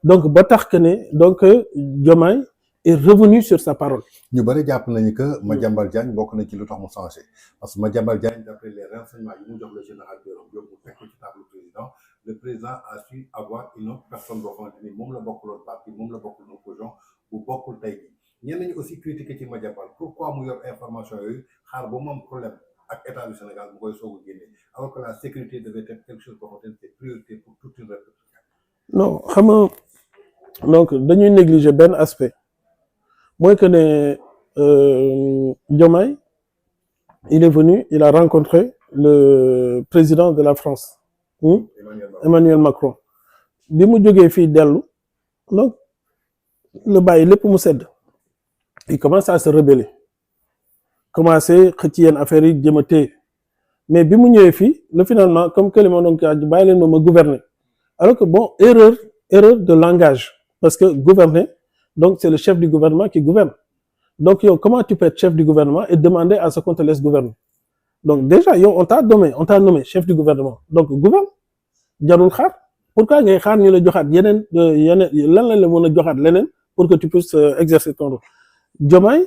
Speaker 3: donc ba tax que ne donc Diomaye est revenu sur sa parole.
Speaker 2: ñu bëri jàpp nañu que Madiambal Diagne bokk na ci lu tax mu changé parce que Madiambal Diagne d'après les renseignements yi mu jox le général Birame Diop mu teg ko ci table président le président a su avoir une autre personne boo xamante ni moom la bokkuloon parti moom la bokkul opposition bu bokkul tey jii ñenn ñi aussi critiqué ci Madiambal pourquoi mu yor information yooyu xaar ba mu am problème ak état du Sénégal mu koy soog a génne alors que la sécurité devait être quelque chose boo xamante ni c'est priorité pour toute une république.
Speaker 3: Non xam nga donc dañuy négliger benn aspect mooy que ne Diomaye il est venu il a rencontré le président de la France Emmanuel Macron bi mu jógee fii dellu donc le bàyyi lépp mu sedd il commence à se rebeller commencé xëcc yenn affaires yi jëm a téye mais bi mu ñëwee fii le finalement comme que li ma doon kaa bàyyi leen ma gouverner alors que bon erreur de langage parce que gouverner donc c'est le chef du gouvernement qui gouverne donc yow comment tu peux être chef du gouvernement et demander à ce qu'on te laisse gouverner donc déjà yow on t'a nommé chef du gouvernement donc gouverne jarul xaar pourquoi ngay xaar ñu la joxaat yeneen lan la mën a joxaat leneen pour que tu puisses exercer ton rôle. Diomaye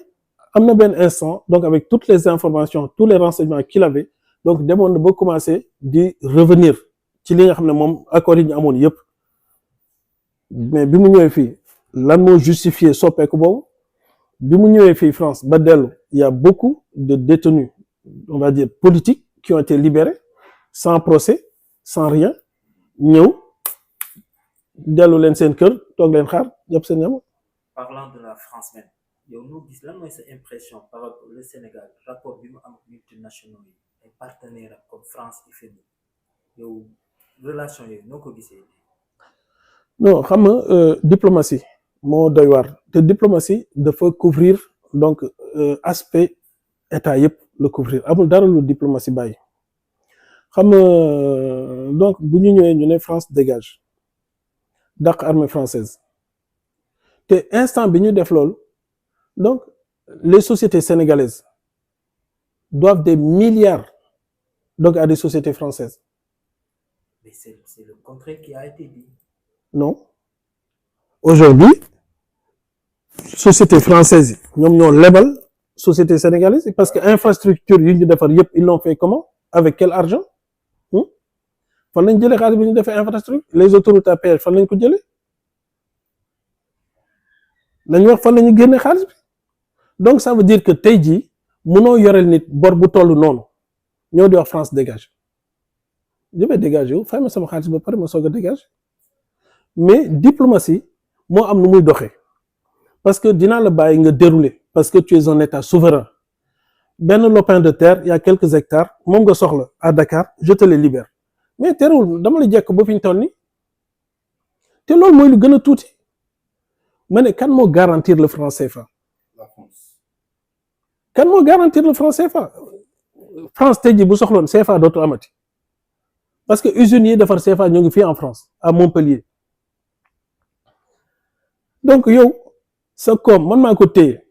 Speaker 3: am na benn instant donc avec toutes les informations tous les renseignements qu'il avait donc demoon na ba commencer di revenir ci li nga xam ne moom accords yi ñu amoon yëpp mais bi mu ñëwee fii lan moo justifier soppeeku boobu bi mu ñëwee fii France ba dellu il y a beaucoup de détenus on va dire politiques qui ont été libérés sans procès sans rien ñëw dellu leen seen kër toog leen xaar jàpp seen ñam.
Speaker 4: Parlant de la France même yow noo gis lan mooy sa impression par rapport au Sénégal rapport bi mu am ak multinationaux yi ay partenaires comme France FMI yow relation yooyu noo ko gisee.
Speaker 3: non xam nga diplomatie moo doy waar te diplomatie dafa couvrir donc aspect état yëpp la couvrir amul dara lu diplomatie bàyyi xam nga donc bu ñu ñëwee ñu ne France dégage dàq armée française te instant bi ñu def loolu donc les sociétés sénégalaises doivent des milliards donc à des sociétés françaises.
Speaker 4: Mais c'est le contraire qui a été dit.
Speaker 3: Non aujourd'hui société française ñoom ñoo lebal société sénégalaise parce que infrastructure yi ñu defar yëpp ils l'ont fait comment avec quel argent fan lañ jëlee xaalis bi ñu defee infrastructure les autoroutes à péage fan lañ ko jëlee nañ wax fan la ñu génne xaalis bi donc ça veut dire que tey jii mënoo yoreel nit bor bu toll noonu ñëw di wax France dégage je vais dégager wu fay ma sama xaalis ba pare ma soog a dégage mais diplomatie moo am nu muy doxee parce que dinaa la bàyyi nga dérouler parce que tu es un état souverain benn lopin de terre il y a quelques hectares moom nga soxla à Dakar je te les libère mais terewul dama la jekk ba fi ñu toll nii te loolu mooy lu gën a tuuti ma ne kan moo garantir le franc CFA.
Speaker 2: La France.
Speaker 3: kan moo garantir le franc CFA France tey jii bu soxloon CFA dootu amati parce que usines yi defar CFA ñu ngi fii en France à Montpellier donc yow sa koom man maa ko téye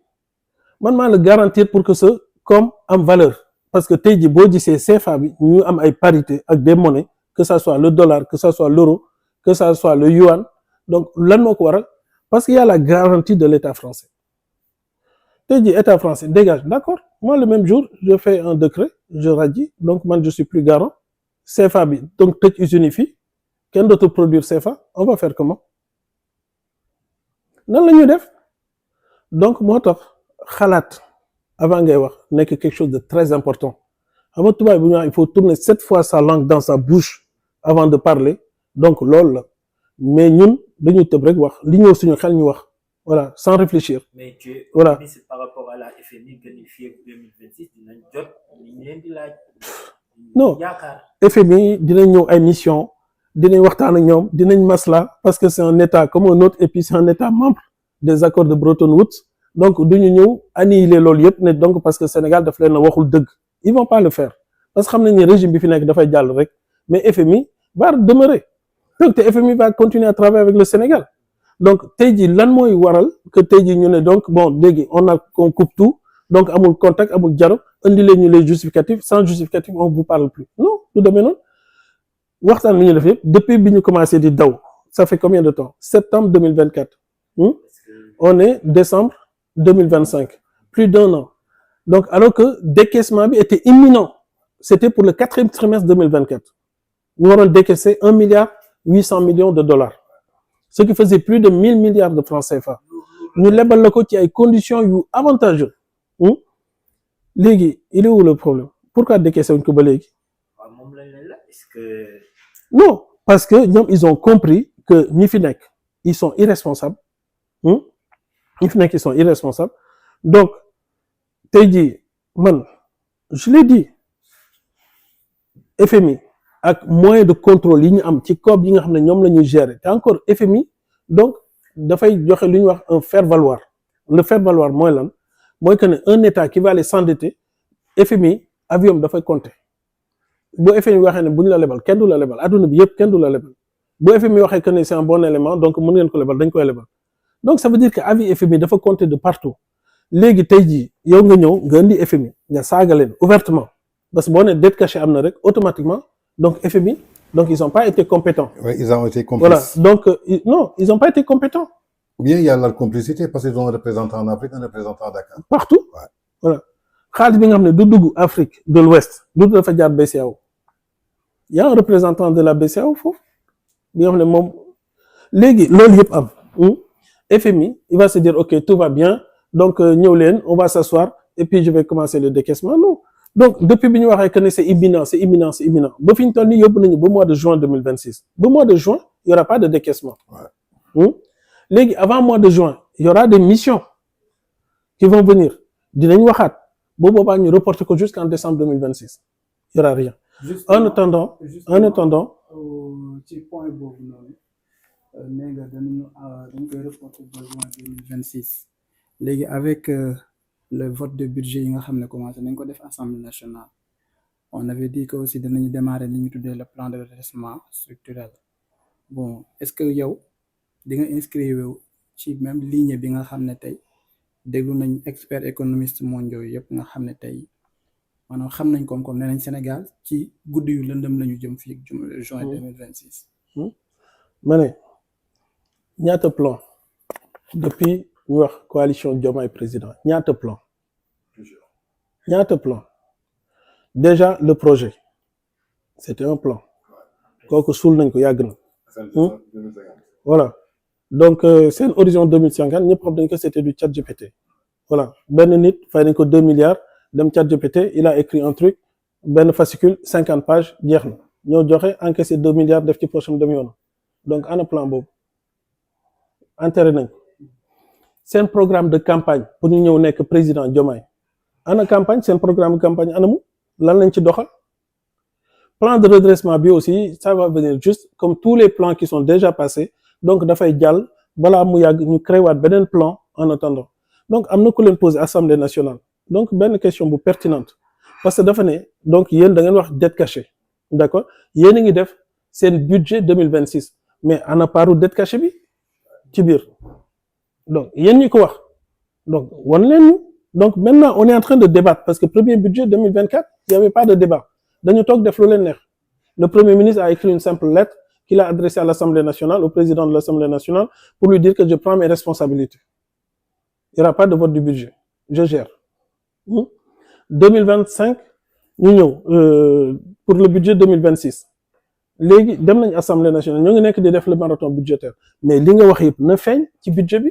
Speaker 3: man maa la garantir pour que sa koom am valeur parce que tey jii boo gisee CFA bi ñu am ay parité ak des monnaies que ça soit le dollar que ça soit l'euro que ça soit le yuan donc lan moo ko waral parce qu'il y a la garantie de l'État français tey jii État français dégage d'accord moi le même jour je fais un décret je radie donc man je suis plus garant CFA bi donc tëj usine yi fii kenn dootu produire CFA on va faire comment nan la ñuy def donc moo tax xalaat avant ngay wax nekk quelque chose de très important xam nga tubaab bi ñu wax il faut tourner 7 fois sa langue dans sa bouche avant de parler donc loolu la mais ñun dañuy tëb rek wax li ñëw suñu xel ñu wax voilà sans réfléchir.
Speaker 4: mais tu es
Speaker 3: voilà
Speaker 4: optimiste par rapport à la FMI que ni fii ak 2026 dinañ jot li ñu leen di laaj.
Speaker 3: non
Speaker 4: yaakaar
Speaker 3: FMI dinañ ñëw ay mission dinañ waxtaan ak ñoom dinañ masla parce que c'est un état comme un autre et puis c'est un état membre des accords de Bretton Woods donc duñu ñëw annihiler loolu yëpp ne donc parce que Sénégal daf leen a waxul dëgg ils vont pas le faire parce que xam nañ ne régime bi fi nekk dafay jàll rek mais FMI va demeurer donc te FMI va continuer à travailler avec le Sénégal donc tey jii lan mooy waral que tey jii ñu ne donc bon léegi on coupe tout donc amul contact amul dialogue indi leen ñu les justificatifs sans justificatif on vous parle plus non du demee noonu waxtaan bi ñu def yëpp depuis bi ñu commencé di daw ça fait combien de temps septembre 2024 on est décembre 2025 plus d'1 an donc alors que décaissement bi était imminent c'était pour le 4e trimestre 2024 ñu waroon décaisser 1,8 milliard de dollars ce qui faisait plus de 1000 milliards de francs CFA ñu lebal la ko ci ay conditions yu avantageuses léegi il est où le problème pourquoi décaisser wuñ ko ba léegi
Speaker 4: waaw moom lañ leen la est-ce que
Speaker 3: non parce que ñoom ils ont compris que ñi fi nekk ils sont irresponsables ñi fi nekk ils sont irresponsables donc tey jii man je l'ai dit FMI ak moyen de contrôle yi ñu am ci COP yi nga xam ne ñoom la ñuy gérer te encore FMI donc dafay joxe lu ñuy wax un faire valoir le faire valoir mooy lan mooy que ne un état qui va aller s'endetter FMI avion dafay compter bu FMI waxee ne bu ñu la lebal kenn du la lebal adduna bi yëpp kenn du la lebal bu FMI waxee que ne c'est un bon élément donc mën ngeen ko lebal dañ koy lebal donc ça veut dire que avis FMI dafa compter de partout léegi tey jii yow nga ñëw nga indi FMI nga saaga leen ouvertement parce que boo nee dette cachée am na rek automatiquement donc FMI donc ils ont pas été compétents.
Speaker 2: Oui, ils ont été complices.
Speaker 3: Voilà donc non ils ont pas été compétents.
Speaker 2: Ou bien il y a la complicité parce qu'ils ont un représentant en Afrique un représentant à Dakar.
Speaker 3: Partout.
Speaker 2: Ouais.
Speaker 3: Voilà xaalis bi nga xam ne du dugg Afrique de l'Ouest du dafa jaar BCEAO y a un représentant de la BCEAO foofu bi nga xam ne moom léegi loolu yëpp am FMI il va se dire ok tout va bien donc ñëw leen on va s'asseoir et puis je vais commencer le décaissement non donc depuis bi ñu waxee que ne c'est imminent ba fi ñu toll nii yóbbu nañu ba mois de juin 2026 ba mois de juin il y aura pas de décaissement. léegi avant mois de juin il y aura des missions qui vont venir dinañ waxaat ba boobaa ñu reporter ko jusqu'en décembre 2026 il y aura rien. En attendant
Speaker 5: ci point boobu noonu nee nga dañ koy reporter ba juin 2026 léegi avec le vote de budget yi nga xam ne commencé nañ ko def Assemblée nationale on avait dit que aussi danañu démarrer li ñu tuddee le plan de redressement structurel bon est-ce que yow di nga inscrire ci même ligne bi nga xam ne tey déglu nañ experts économistes mondiaux yëpp nga xam ne tey maanaam xam nañ koom-koom nee nañ Sénégal ci guddi yu lëndëm lañu jëm fii juin 2026.
Speaker 3: ma ne ñaata plan depuis ñu wax coalition Diomaye président ñaata plan déjà le projet c'était un plan kooku suul nañ ko yàgg na voilà donc seen horizon 2050 ñëpp xam nañ que c'était du ChatGPT voilà benn nit fay nañ ko 2 milliards dem ChatGPT il a écrit un truc benn fascicule 50 pages jeex na ñoo joxe encaissé 2 milliards def ci poche am dem yoon donc ana plan boobu enterré nañ seen programme de campagne pour ñu ñëw nekk président Diomaye ana campagne seen programme de campagne anamu lan lañ ci doxal plan de redressement bi aussi ça va venir juste comme tous les plans qui sont déjà passés donc dafay jàll balaa mu yàgg ñu créé waat beneen plan en attendant donc am na ku leen poser Assemblée nationale donc benn question bu pertinente parce que dafa ne donc yéen da ngeen wax dette cachée d'accord yéen a ngi def seen budget 2026 mais ana paaru dette cachée bi ci biir donc yéen ñi ko wax donc wan leen ñu donc maintenant on est en train de débattre parce que premier budget 2024 il y avait pas de débat dañu toog def lu leen neex le premier ministre a écrit une simple lettre qu'il a adressée à l'Assemblée nationale au président de l'Assemblée nationale pour lui dire que je prends mes responsabilités il n'y aura pas de vote du budget je gère 2025 ñu ñëw pour le budget 2026 léegi dem nañ Assemblée nationale ñoo ngi nekk di def le marathon budgétaire mais li nga wax yëpp na feeñ ci budget bi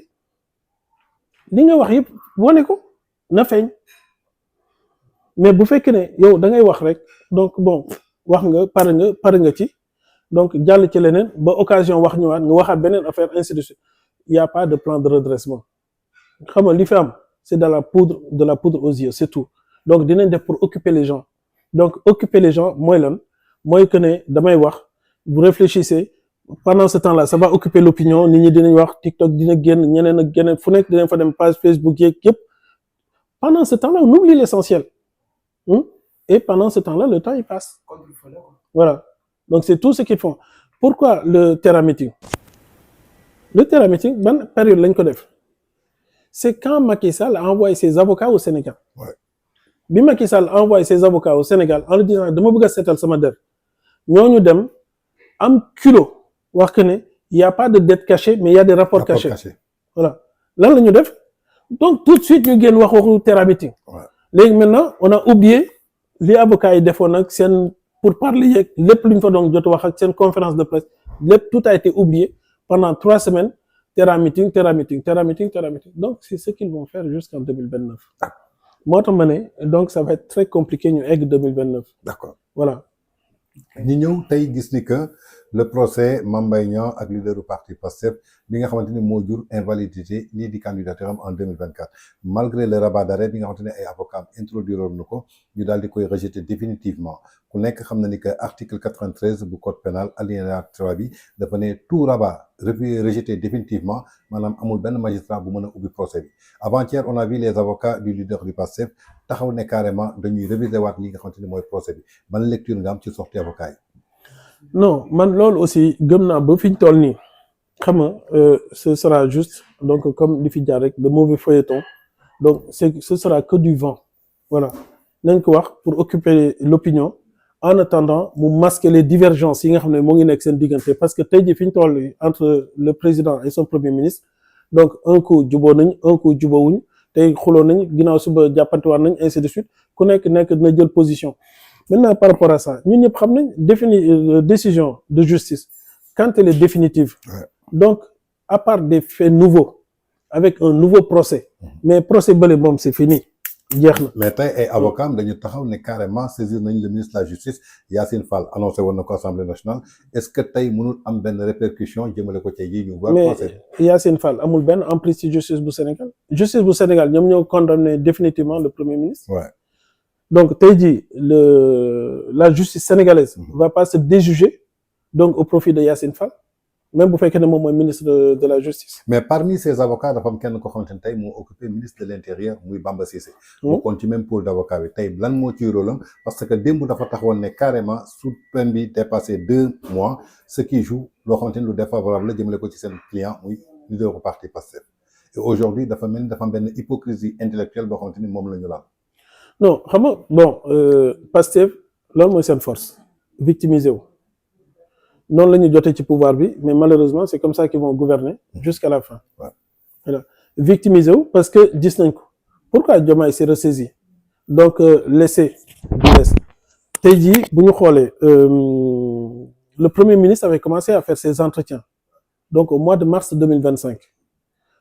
Speaker 3: li nga wax yëpp wane ko na feeñ mais bu fekkee ne yow da ngay wax rek donc bon wax nga pare nga ci donc jàll ci leneen ba occasion wax ñëwaat nga waxaat beneen affaire ainsi de suite il y a pas de plan de redressement xam nga li fi am c'est de la poudre aux yeux c'est tout donc dinañ def pour occuper les gens donc occuper les gens mooy lan mooy que ne damay wax vous réfléchissez pendant ce temps-là ça va occuper l'opinion nit ñi dinañ wax TikTok dina génn ñeneen ak geneen fu nekk dinañ fa dem page Facebook yeeg yëpp pendant ce temps-là on oublie l'essentiel et pendant ce temps-là le temps il passe voilà donc c'est tout ce qu'ils font pourquoi le Terra Meeting ban période lañ ko def c'est quand Macky Sall a envoyé ses avocats au Sénégal bi Macky Sall a envoyé ses avocats au Sénégal en lui disant dama bëgg a seetal sama der ñooñu dem am kilo wax que ne il y a pas de dette cachée mais il y a des rapports cachés voilà lan la ñu def donc tout de suite ñu génn waxu Terra Meeting léegi maintenant on a oublié li avocats yi defoon ak seen pour parler yeeg lépp lu ñu fa doon jot wax ak seen conférence de presse lépp tout a été oublié pendant 3 semaines Terra Meeting donc c'est ce qu'ils vont faire jusqu'en 2029 moo tax ma ne donc ça va être très compliqué ñu egg 2029
Speaker 2: d'accord
Speaker 3: voilà
Speaker 2: ñi ñëw tey gis ni que le procès Mame Mbaye Niang ak leaderu parti Pastef bi nga xamante ni moo jur invalidité lii di candidature am en 2024 malgré le rabat d'arrêt bi nga xamante ne ay avocats introduire na ko ñu daal di koy rejeter définitivement ku nekk xam na ni que article 93 bu code pénal alinéa 3 bi dafa ne tout rabat rejeté définitivement maanaam amul benn magistrat bu mën a ubbi procès bi avant-hier on a vu les avocats du leader du Pastef taxaw ne carrément dañuy réviser waat li nga xamante ni mooy procès bi ban lecture nga am ci sortie avocat yi.
Speaker 3: non man loolu aussi gëm naa ba fi ñu toll nii xam nga ce sera juste donc comme li fi jaar rek de mauvais feuilleton donc ce sera que du vent voilà nañ ko wax pour occuper l'opinion en attendant mu masquer les divergences yi nga xam ne moo ngi nekk seen diggante parce que tey jii fi ñu toll entre le président et son premier ministre donc un coup juboo nañ un coup jubóowuñ tey xuloo nañ ginnaaw suba jàppantewaat nañ ainsi de suite ku nekk dina jël position. Maintenant, par rapport à ça, nous avons décision de justice quand elle est définitive. Donc, à part des faits nouveaux, avec un nouveau procès, mais procès bon, c'est fini.
Speaker 2: Mais tey ay avocats dañu taxaw ne carrément saisir nañ le ministre de la justice Yacine Fall annoncé woon na ko Assemblée nationale est-ce que tey mënul am benn répercussion jëmale ko ci yi ñu war procès.
Speaker 3: Mais Yacine Fall amul benn emprise ci justice bu Sénégal ñoom ñoo condamné définitivement le premier ministre. Donc tey jii la justice sénégalaise va pas se déjuger donc au profit de Yacine Fall même bu fekkee ne moom mooy ministre de la justice.
Speaker 2: Mais parmi ces avocats dafa am kenn ko xamante ne tey moo occupé ministre de l'intérieur muy Bamba Cissé. mu kon ci même pôle d'avocat bi tey lan moo ciy rôle am parce que démb dafa taxawoon ne carrément sous peine bi dépassé 2 mois ce qui joue loo xamante ni lu défavorable la jëmale ko ci seen client muy leader parti Pastef et aujourd'hui dafa mel ni dafa am benn hypocrisie intellectuelle boo xamante ni moom la ñu laal.
Speaker 3: non xam nga bon Pastef loolu mooy seen force victimiser wu noonu la ñu jotee ci pouvoir bi mais malheureusement c'est comme ça qu'ils vont gouverner jusqu'à la fin. Voilà victimiser wu parce que gis nañ ko pourquoi Diomaye s'est ressaisi donc laisser tey jii bu ñu xoolee le premier ministre avait commencé à faire ses entretiens donc au mois de mars 2025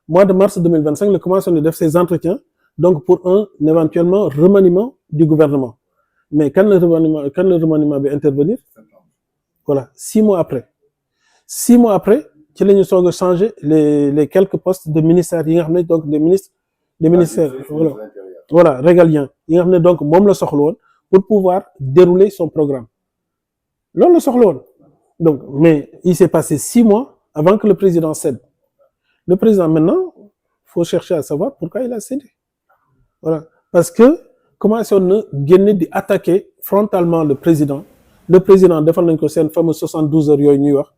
Speaker 3: la commencé na def ses entretiens donc pour un éventuellement remaniement du gouvernement. Mais quand le remaniement va intervenir, voilà, 6 mois après. 6 mois après, ci la ñu soog a changer les quelques postes de ministères yi nga xam ne donc des ministères voilà régaliens yi nga xam ne donc moom la soxla woon pour pouvoir dérouler son programme loolu la soxla woon donc mais il s'est passé 6 mois avant que le président cède. Le président maintenant faut chercher à savoir pourquoi il a cédé voilà parce que commencé woon na génne di attaquer frontalement le président defal nañ ko seen fameux 72 heures yooyu ñuy wax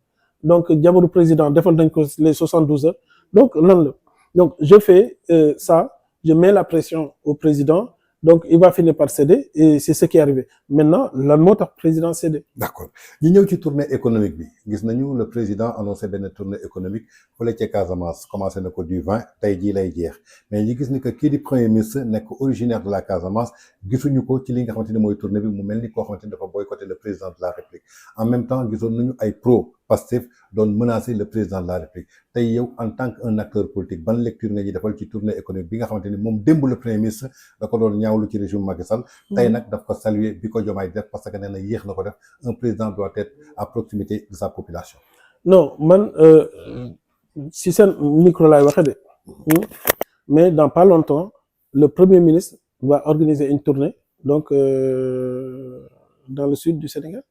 Speaker 3: donc jabaru président defal nañ ko les 72 heures donc lan la donc je fais ça je mets la pression au président donc il va finir par céder et c'est ce qui est arrivé maintenant lan moo tax président cédé.
Speaker 2: D'accord ñu ñëw ci tournée économique bi gis nañu le président annoncé benn tournée économique fële ca Casamance commencé na ko du 20 tey jii lay jeex mais ñu gis ni que kii di premier ministre nekk originaire de la Casamance gisuñu ko ci li nga xamante ni mooy tournée bi mu mel ni koo xamante ni dafa boycotter le président de la République en même temps gisoon nañu ay pro Pastef doon menacer le président de la République tey yow en tant qu'un acteur politique ban lecture nga ñuy defal ci tournée économique bi nga xamante ni moom démb le premier ministre da ko doon ñaawlu ci régime Macky Sall tey nag daf ko saluer bi ko Diomaye def parce que nee na yéex na ko def un président doit être à proximité de sa population.
Speaker 3: Non man si seen micro laay waxee de mais dans pas longtemps le premier ministre va organiser une tournée donc dans le sud du Sénégal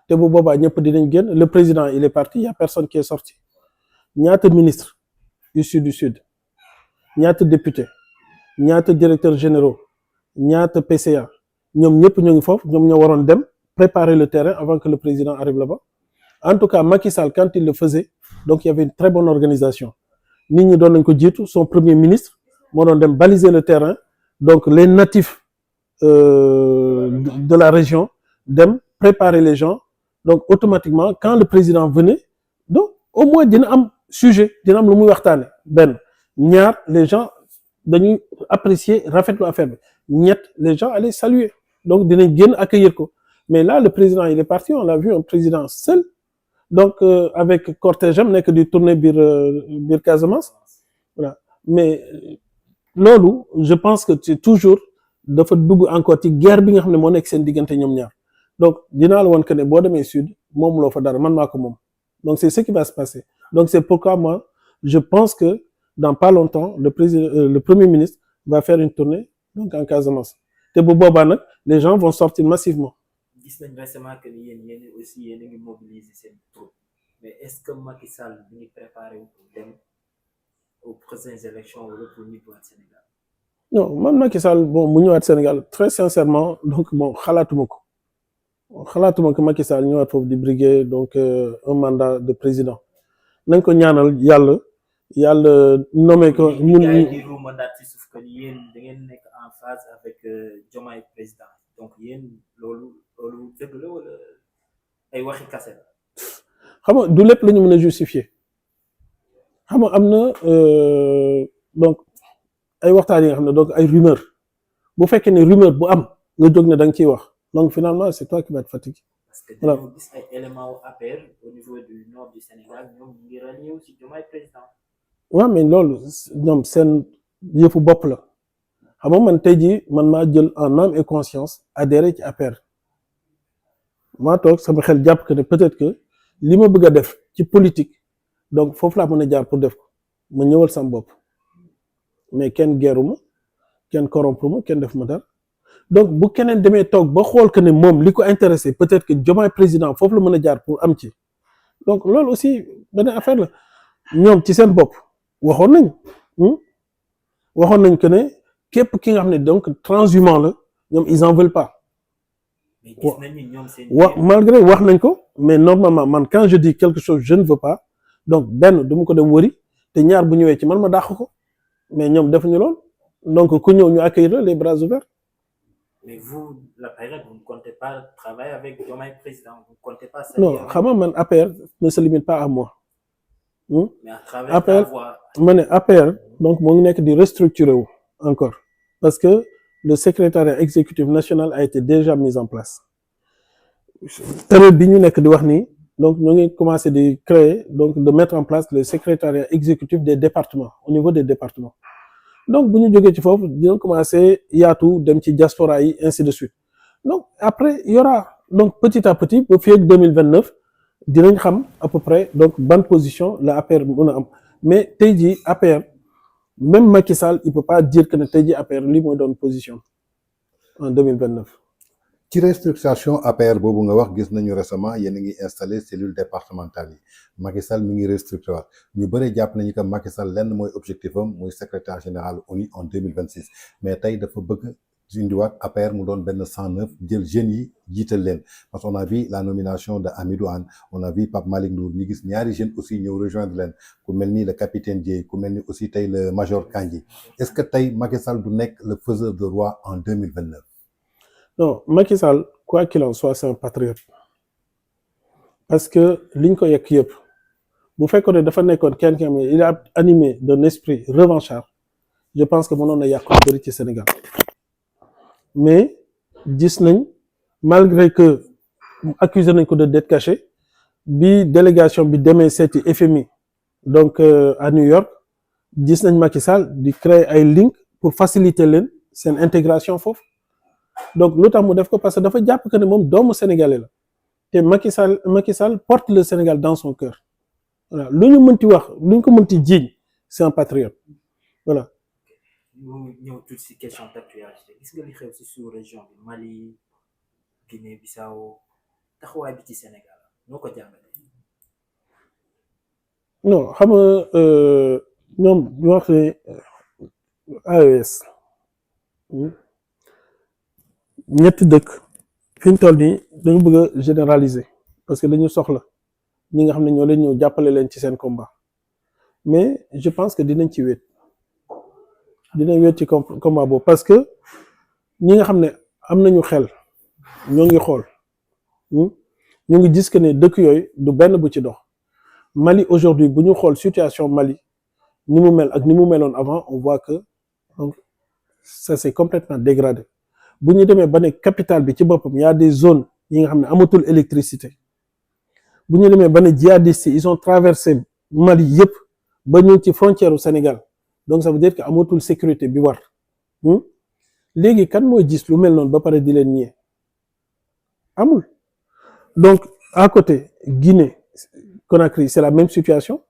Speaker 3: te bu boobaa ñëpp dinañ génn le président il est parti il y a personne qui est sorti ñaata ministre issus du sud ñaata député ñaata directeurs généraux ñaata PCA ñoom ñëpp ñu ngi foofu ñoom ñoo waroon dem préparer le terrain avant que le président arrive là-bas en tout cas Macky Sall quand il le faisait donc il y avait une très bonne organisation nit ñi doon nañ ko jiitu son premier ministre moo doon dem baliser le terrain donc les natifs de la région dem préparer les gens donc automatiquement quand le président venait donc au moins dina am sujet dina am lu muy waxtaane benn ñaar les gens dañuy apprécier rafetlu affaire bi ñett les gens allaient saluer donc dinañ génn accueillir ko mais là le président il est parti on l'a vu un président seul donc avec cortège am nekk di tourner biir Casamance voilà mais loolu je pense que c'est toujours dafa dugg encore ci guerre bi nga xam ne moo nekk seen diggante ñoom ñaar donc dinaa la woon que ne boo demee sud moom loo fa dara man maa ko moom donc c'est ce qui va se passer donc c'est pourquoi moi je pense que dans pas longtemps le premier ministre va faire une tournée donc en Casamance te bu boobaa nag les gens vont sortir massivement.
Speaker 4: gis nañ récemment que ni yéen aussi yéen a ngi mobiliser seen troupe mais est-ce que Macky Sall mi ngi préparé pour dem aux prochaines élections wala pour ñibbiwaat Sénégal.
Speaker 3: non man Macky Sall bon mu ñëwaat Sénégal très sincèrement donc bon xalaatuma que Macky Sall ñëwaat foofu di briguer donc un mandat de président nañ ko ñaanal yàlla nommé ko.
Speaker 4: mun di ruumandaat ci suuf que yéen da ngeen nekk en phase avec Diomaye président donc yéen loolu dëgg la wala ay waxi kase la.
Speaker 3: xam nga du lépp la ñu mën a justifier xam nga am na donc ay waxtaan yi nga xam ne donc ay rumeur bu fekkee ne rumeur bu am nga jóg ne da nga ciy wax donc finalement c'est toi qui vas être fatigué.
Speaker 4: parce que dañoo gis ay éléments wu APR au niveau du nord du Sénégal ñoom ñu ngi rallié aussi Diomaye président.
Speaker 3: waaw mais loolu ñoom seen yëfu bopp la xam nga man tey jii man maa jël en âme et conscience adhéré ci APR maa toog sama xel jàpp que ne peut-être que li ma bëgg a def ci politique donc foofu laa mën a jaar pour def ko ma ñëwal sama bopp mais kenn geeruma kenn corrompre ma kenn def ma dara donc bu keneen demee toog ba xool que ne moom li ko intéressé peut-être que Diomaye président foofu la mën a jaar pour am ci donc loolu aussi beneen affaire la ñoom ci seen bopp waxoon nañ que ne képp ki nga xam ne donc transhumant la ñoom ils en veulent pas.
Speaker 4: mais gis nañu ñoom seen
Speaker 3: malgré wax nañ ko mais normalement man quand je dis quelque chose je ne veux pas donc benn du ma ko dem wëri te ñaar bu ñëwee ci man ma dàq ko mais ñoom defuñu lool donc ku ñëw ñu accueillir les bras ouverts.
Speaker 4: mais vous la période vous ne comptez pas travailler avec Diomaye président vous ne comptez pas.
Speaker 3: non xam nga man APR ne se limite pas à moi.
Speaker 4: mais à travers
Speaker 3: APR ma ne APR donc moo ngi nekk di restructurer wu encore parce que le secrétariat exécutif national a été déjà mis en place période bi ñu nekk di wax nii donc ñoo ngi commencé di créer donc de mettre en place le secrétariat exécutif des départements au niveau des départements donc bu ñu jógee ci foofu dina commencer yaatu dem ci diaspora yi ainsi de suite donc après il y aura donc petit à petit ba fii ak 2029 dinañ xam à peu près donc ban position la APR mën a am mais tey jii APR même Macky Sall il peut pas dire que ne tey jii APR lii mooy doon position en 2029.
Speaker 2: ci restructuration APR boobu nga wax gis nañu récemment yéen a ngi installé cellule départementale yi Macky Sall mi ngi restructuré waat ñu bëri jàpp nañu que Macky Sall lenn mooy objectif am muy secrétaire général ONU en 2026 mais tey dafa bëgg indiwaat APR mu doon benn 109 jël jeunes yi jiital leen parce qu'on a vu la nomination de Hamidou Anne on a vu Pape Malick Ndour ñu gis ñaari jeunes aussi ñëw rejoindre leen ku mel ni le capitaine Dièye ku mel ni aussi tey le major Kandji est-ce que tey Macky Sall du nekk le faiseur de roi en 2029.
Speaker 3: Non, Macky Sall, quoi qu'il en soit, c'est un patriote. Parce que liñ ko yekk yëpp bu fekkoon ne dafa nekkoon kenn ki am il a animé d'un esprit revanchard je pense que mënoon na yàq lu bëri ci Sénégal mais gis nañ malgré que accusé nañ ko de dette cachée bi délégation bi demee seeti FMI donc à New York gis nañ Macky Sall di créer ay link pour faciliter leen seen intégration foofu. donc lu tax mu def ko parce que dafa jàpp que ne moom doomu sénégalais la te Macky Sall porte le Sénégal dans son cœur voilà lu ñu mënti wax lu ñu ko mënti jiiñ c'est un patriote voilà.
Speaker 4: ñu ñëw tuuti si question d'actualité gis nga li xew si sous-région bi Mali Guinée-Bissau taxawaay bi ci Sénégal noo ko jàngalee.
Speaker 3: non xam nga ñoom ñu wax ne AES. ñetti dëkk fi ñu toll nii dañu bëgg a généraliser parce que dañu soxla ñi nga xam ne ñoo leen ñëw jàppale leen ci seen combat mais je pense que dinañ ci wéet ci combat boobu parce que ñi nga xam ne am nañu xel ñoo ngi xool ñu ngi gis que ne dëkk yooyu du benn bu ci dox Mali aujourd'hui bu ñu xool situation Mali ni mu mel ak ni mu meloon avant on voit que donc ça s'est complètement dégradé. bu ñu demee ba ne capitale bi ci boppam y a des zones yi nga xam ne amatul électricité bu ñu demee ba ne djihadistes yi ils ont traversé Mali yëpp ba ñëw ci frontière u Sénégal donc ça veut dire que amatul sécurité bi war léegi kan mooy gis lu mel noonu ba pare di leen ñee amul donc à côté Guinée Conakry c'est la même situation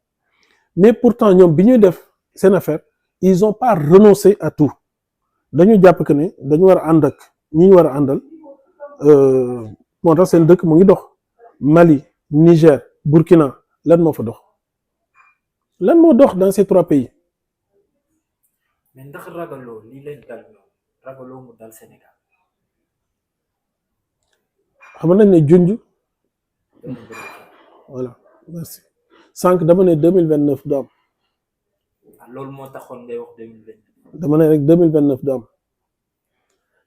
Speaker 3: mais pourtant ñoom bi ñuy def seen affaire ils ont pas renoncé à tout dañu jàpp que ne dañu war a ànd ak ñi ñu war a àndal moo tax seen dëkk mu ngi dox Mali Niger Burkina lan moo fa dox lan moo dox dans ces trois pays.
Speaker 4: mais ndax ragaloo lii leen dal ñoom ragaloo mu dal Sénégal.
Speaker 3: xam nañ ne junj voilà merci sànq dama ne 2029 du am.
Speaker 4: loolu moo taxoon ngay wax 2029.
Speaker 3: dama ne rek 2029 du am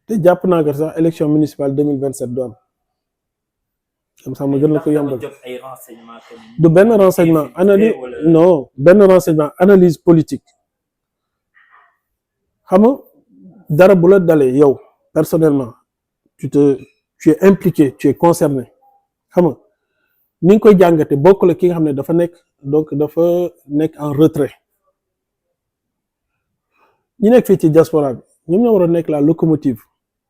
Speaker 3: te jàpp naa que sax élection municipale 2027 du am comme ça ma gën la ko yombal du benn renseignement analyse non benn renseignement analyse politique xam nga dara bu la dalee yow personnellement tu es impliqué tu es concerné xam nga ni nga koy jàngate bokk la ki nga xam ne dafa nekk en retrait ñi nekk fii ci diaspora bi ñoom ñoo war a nekk la locomotive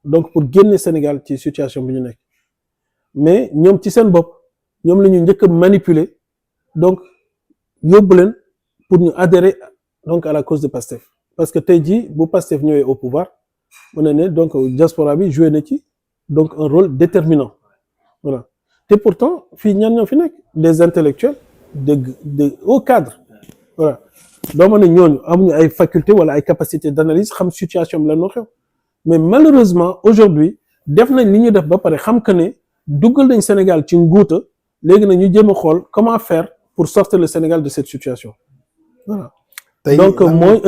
Speaker 3: donc pour génne Sénégal ci situation bi ñu nekk mais ñoom ci seen bopp ñoom la ñu njëkk a manipuler donc yóbbu leen pour ñu adhérer donc à la cause de Pastef parce que tey jii bu Pastef ñëwee au pouvoir mën na ne donc diaspora bi joué na ci donc un rôle déterminant voilà te pourtant fii ñan ñoo fi nekk des intellectuels de hauts cadres voilà doo ma ne ñooñu amuñu ay faculté wala ay capacité d'analyse xam situation bi la noo xew mais malheureusement aujourd'hui def nañ li ñu def ba pare xam que ne duggal nañ Sénégal ci nguuta léegi nag ñu jéem a xool comment faire pour sortir le Sénégal de cette situation voilà donc mooy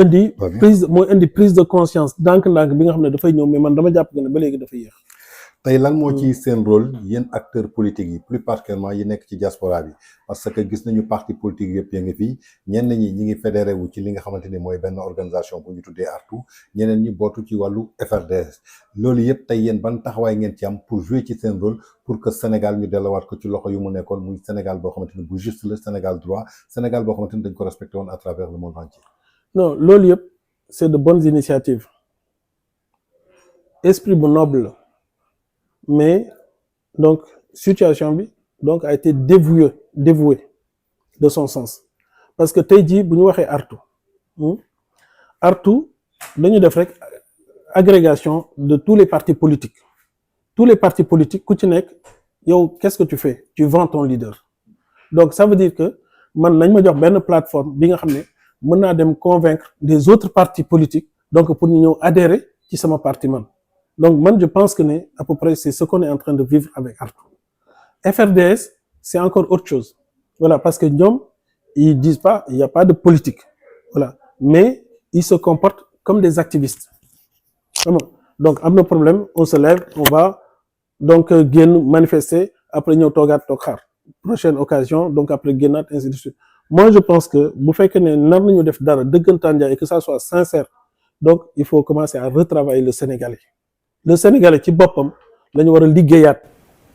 Speaker 3: indi prise de conscience ndànk-ndànk bi nga xam ne dafay ñëw mais man dama jàpp que ne ba léegi dafa yéex.
Speaker 2: tey lan moo ci seen rôle yéen acteurs politiques yi plus particulièrement yi nekk ci diaspora bi parce que gis nañu parti politique yëpp ya ngi fii ñenn ñi ngi fédéré wu ci li nga xamante ni mooy benn organisation bu ñu tuddee ARTU ñeneen ñi bootu ci wàllu FRDS loolu yëpp tey yéen ban taxawaay ngeen ci am pour jouer ci seen rôle pour que Sénégal ñu delluwaat ko ci loxo yu mu nekkoon muy Sénégal boo xamante ni bu juste le Sénégal droit Sénégal boo xamante ni dañ ko respecté woon à travers le monde entier.
Speaker 3: non loolu yëpp c'est de bonnes initiatives esprit bu noble la mais donc situation bi donc a été dévouée de son sens parce que tey jii bu ñu waxee artu dañu def rek agrégation de tous les partis politiques ku ci nekk yow qu'est-ce que tu fais? Tu vends ton leader. Donc ça veut dire que man nañ ma jox benn plateforme bi nga xam ne mën naa dem convaincre les autres partis politiques donc pour ñu ñëw adhérer ci sama parti man. Donc man je pense que ne à peu près c'est ce qu'on est en train de vivre avec Artu. FRDS c'est encore autre chose. Voilà, parce que ñoom ils disent pas il y a pas de politique. Voilà, mais ils se comportent comme des activistes. Donc am na problème, on se lève, on va donc génn manifester après ñëw toog xaar. Prochaine occasion donc après génnaat ainsi de suite. Moi je pense que bu fekkee ne nar nañu def dara dëggantaan jaay et que ça soit sincère donc il faut commencer à retravailler le Sénégalais. Le Sénégalais ci boppam la ñu war a liggéeyaat.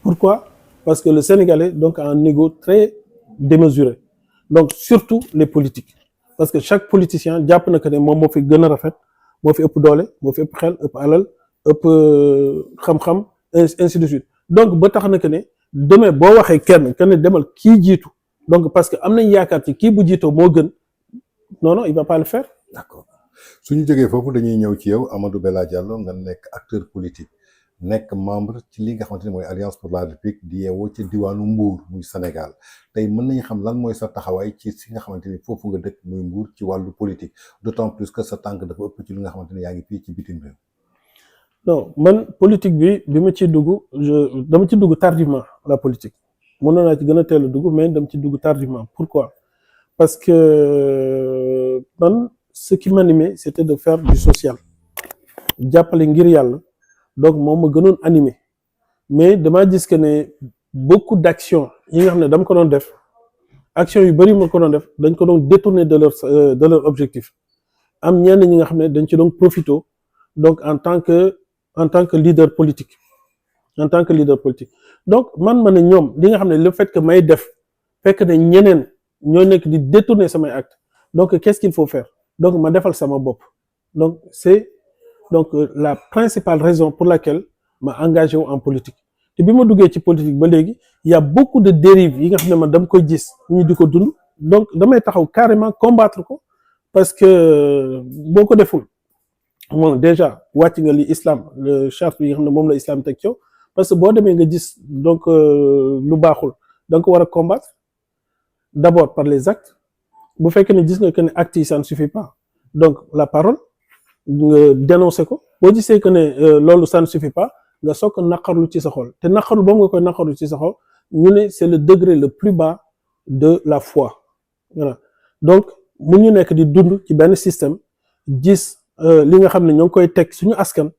Speaker 3: Pourquoi? Parce que le Sénégalais donc a un ego très démesuré. Donc surtout les politiques. Parce que chaque politicien jàpp na que ne moom moo fi gën a rafet moo fi ëpp doole moo fi ëpp xel ëpp alal ëpp xam-xam ainsi de suite. Donc ba tax na que ne demain boo waxee kenn demal kii jiitu donc parce que am nañ yaakaar ci kii bu jiitoo moo gën non il va pas le faire.
Speaker 2: D'accord suñu jógee foofu dañuy ñëw ci yow Amadou Bella Diallo nga nekk acteur politique nekk membre ci li nga xamante ne mooy Alliance pour la République di yeewoo ci diwaanu Mbour muy Sénégal tey mën nañu xam lan mooy sa taxawaay ci si nga xamante ni foofu nga dëkk muy Mbour ci wàllu politique d'autant plus que sa tànk dafa ëpp ci li nga xamante ne yaa ngi fii ci bitim réew.
Speaker 3: Non man politique bi ma ci dugg dama ci dugg tardivement la politique mënoon naa ci gën a teel a dugg mais dama ci dugg tardivement. Pourquoi? Parce que man ce qui m'animait c'était de faire du social jàppale ngir yàlla donc moom ma gënoon animé mais damaa gis que ne beaucoup d'actions yi nga xam ne dama ko doon def action yu bari ma ko doon def dañ ko doon détourner de leur objectif am ñenn ñi nga xam ne dañ ci doon profito donc en tant que leader politique donc man ma ne ñoom li nga xam ne le fait que may def fekk ne ñeneen ñoo nekk di détourner samay actes donc qu'est-ce qu'il faut faire donc ma defal sama bopp donc c'est donc la principale raison pour laquelle ma engagé wu en politique te bi ma duggee ci politique ba léegi il y a beaucoup de dérives yi nga xam ne man dama koy gis ñu di ko dund donc damay taxaw carrément combattre ko parce que boo ko deful bon déjà wàcc nga li islam le charte bi nga xam ne moom la islam teg yow parce que boo demee nga gis donc lu baaxul da nga ko war a combattre d'abord par les actes bu fekkee ne gis nga que ne actes yi ça ne suffit pas donc la parole nga dénoncer ko boo gisee que ne loolu ça ne suffit pas nga soog a naqarlu ci sa xol te naqarlu boobu nga koy naqarlu ci sa xol ñu ne c'est le degré le plus bas de la foi voilà donc mu ñu nekk di dund ci benn système gis li nga xam ne ñoo ngi koy teg suñu askan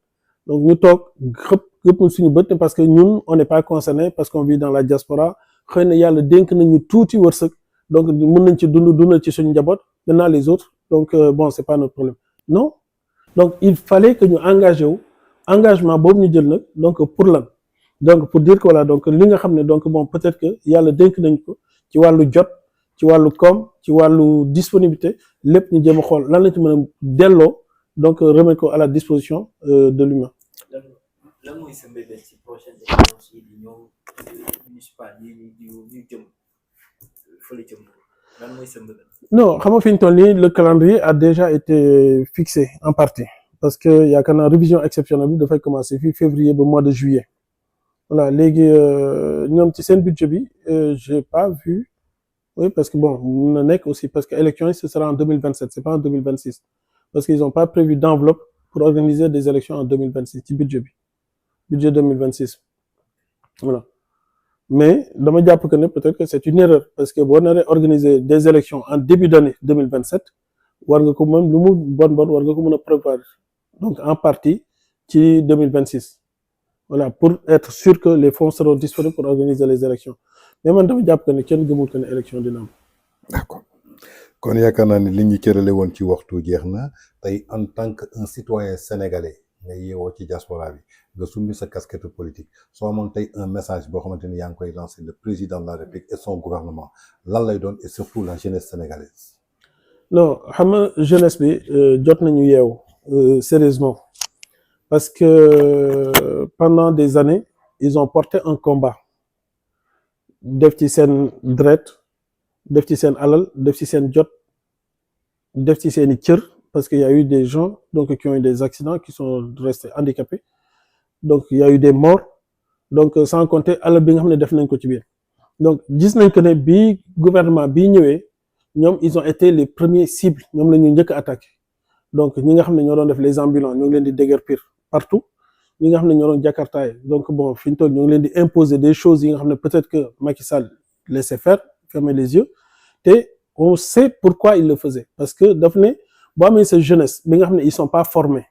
Speaker 3: donc ñu toog xëpp suñu bët parce que ñun on n'est pas concerné parce qu'on vit dans la diaspora xëy na yàlla dénk nañu tuuti wërsëg donc mën nañ ci dundal ci suñu njaboot maintenant les autres donc bon c'est pas notre problème non donc il fallait que ñu engagement boobu ñu jël nag donc pour lan donc pour dire que voilà donc li nga xam ne donc bon peut-être que yàlla dénk nañ ko ci wàllu jot ci wàllu koom ci wàllu disponibilité lépp ñu jéem a xool lan la ci mën a delloo donc remettre ko à la disposition de l'humain.
Speaker 4: lan mooy sa mbébét ci prochaine échéance yi di ñëw municipal yi ñu jëm fële jëm lan mooy sa mbébét.
Speaker 3: Non xam nga fi ñu toll nii le calendrier a déjà été fixé en partie parce que yaakaar naa révision exceptionnelle bi dafay commencer fii février ba mois de juillet voilà léegi ñoom ci seen budget bi j'ai pas vu oui parce que bon mun na nekk aussi parce que élection yi ce sera en 2027 c'est pas en 2026 parce qu'ils ont pas prévu d'enveloppe pour organiser des élections en 2026 ci budget 2026 voilà mais dama jàpp que ne peut-être que c'est une erreur parce que boo naree organiser des élections en début d'année 2027 war nga ko mën lu mu bon war nga ko mën a préparer donc en partie ci 2026 voilà pour être sûr que les fonds seront disponibles pour organiser les élections mais man dama jàpp que ne kenn gëmul que ne élection dina am.
Speaker 2: D'accord kon yaakaar naa ni li ñu cërale woon ci waxtu jeex na tey en tant que un citoyen sénégalais nga yeewoo ci diaspora bi nga summi sa casquette politique soo amoon tey un message boo xamante ni yaa ngi koy lancer le président de la République et son gouvernement lan lay doon et surtout la jeunesse sénégalaise.
Speaker 3: non xam nga jeunesse bi jot nañu yeewu sérieusement parce que pendant des années ils ont porté un combat def ci seen dret def ci seen alal def ci seen jot def ci seeni cër parce que y a eu des gens donc qui ont eu des accidents qui sont restés handicapés donc il y a eu des morts donc sans compter alal bi nga xam ne def nañ ko ci biir donc gis nañ que ne bii gouvernement bii ñëwee ñoom ils ont été les premiers cibles ñoom la ñu njëkk a attaqué donc ñi nga xam ne ñoo doon def les ambulants ñoo ngi leen di déguerpir partout ñi nga xam ne ñoo doon jakartaay donc bon fi ñu toll ñoo ngi leen di imposer des choses yi nga xam ne peut-être que Macky Sall laissait faire fermer les yeux te on sait pourquoi il le faisait parce que daf ne boo amee sa jeunesse bi nga xam ne ils sont pas formés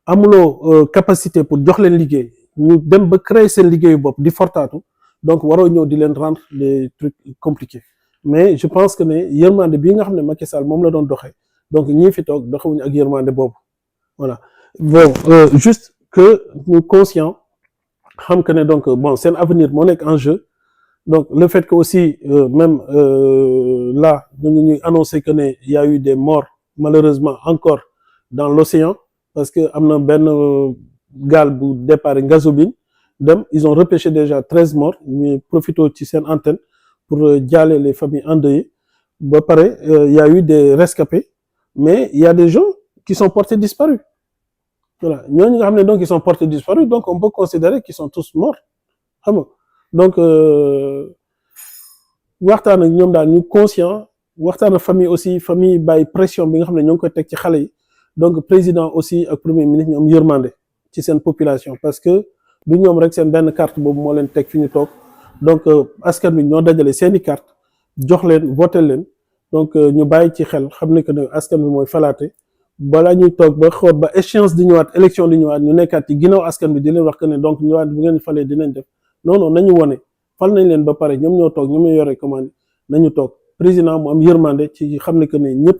Speaker 3: amuloo capacité pour jox leen liggéey ñu dem ba créer seen liggéeyu bopp di fortaatu donc waroo ñëw di leen rendre des trucs compliqués mais je pense que ne yërmande bii nga xam ne Macky Sall moom la doon doxee donc ñii fi toog doxewuñu ak yërmande boobu voilà bon juste que ñu conscient xam que ne donc bon seen avenir moo nekk en jeu donc le fait que aussi même là ñu ngi ñuy annoncer que ne y a eu des morts malheureusement encore dans l'océan parce que am na benn gaal bu départ Ngazobine dem ils ont repêché déjà 13 morts ñu profité ci seen antenne pour jaale les familles endeuillées ba pare y a eu des rescapés mais il y a des gens qui sont portés disparus voilà ñooñu nga xam ne donc ils sont portés disparus donc on peut considérer qu'ils sont tous morts xam nga donc waxtaan ak ñoom daal ñu conscient waxtaan ak famille aussi famille bàyyi pression bi nga xam ne ñoo ngi koy teg ci xale yi donc président aussi ak premier ministre ñoom yërmande ci seen population parce que du ñoom rek seen benn carte boobu moo leen teg fi ñu toog donc askan bi ñoo dajale seeni carte jox leen voté leen donc ñu bàyyi ci xel xam ne que ne askan bi mooy falaate balaa ñuy toog ba xool ba échéance di ñëwaat élection di ñëwaat ñu nekkaat ci ginnaaw askan bi di leen wax que ne donc ñëwaat bu ngeen falee dinañ def non non nañu wone fal nañ leen ba pare ñoom ñoo toog ñoom ñoo yore commande nañu toog président mu am yërmande ci xam ne que ne ñëpp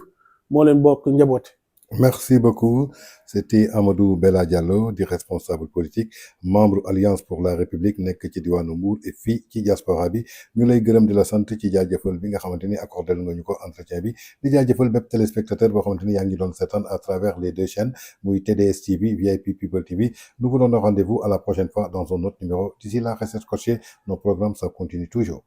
Speaker 3: moo leen bokk njaboote.
Speaker 2: Merci beaucoup. C'était Amadou Bella Diallo, di responsable politique, membre Alliance pour la République nekk ci diwaanu Mbour et fii ci diaspora bi ñu lay gërëm di la sant ci jaajëfal bi nga xamante ni accordé nga ñu ko entretien bi di jaajëfal bépp téléspectateur boo xamante ni yaa ngi doon seetaan à travers les deux chaînes muy TDS TV VIP People TV. Nous vous donnons rendez-vous à la prochaine fois dans un autre numéro. D'ici là, restez scotchés. Nos programmes ça continue toujours.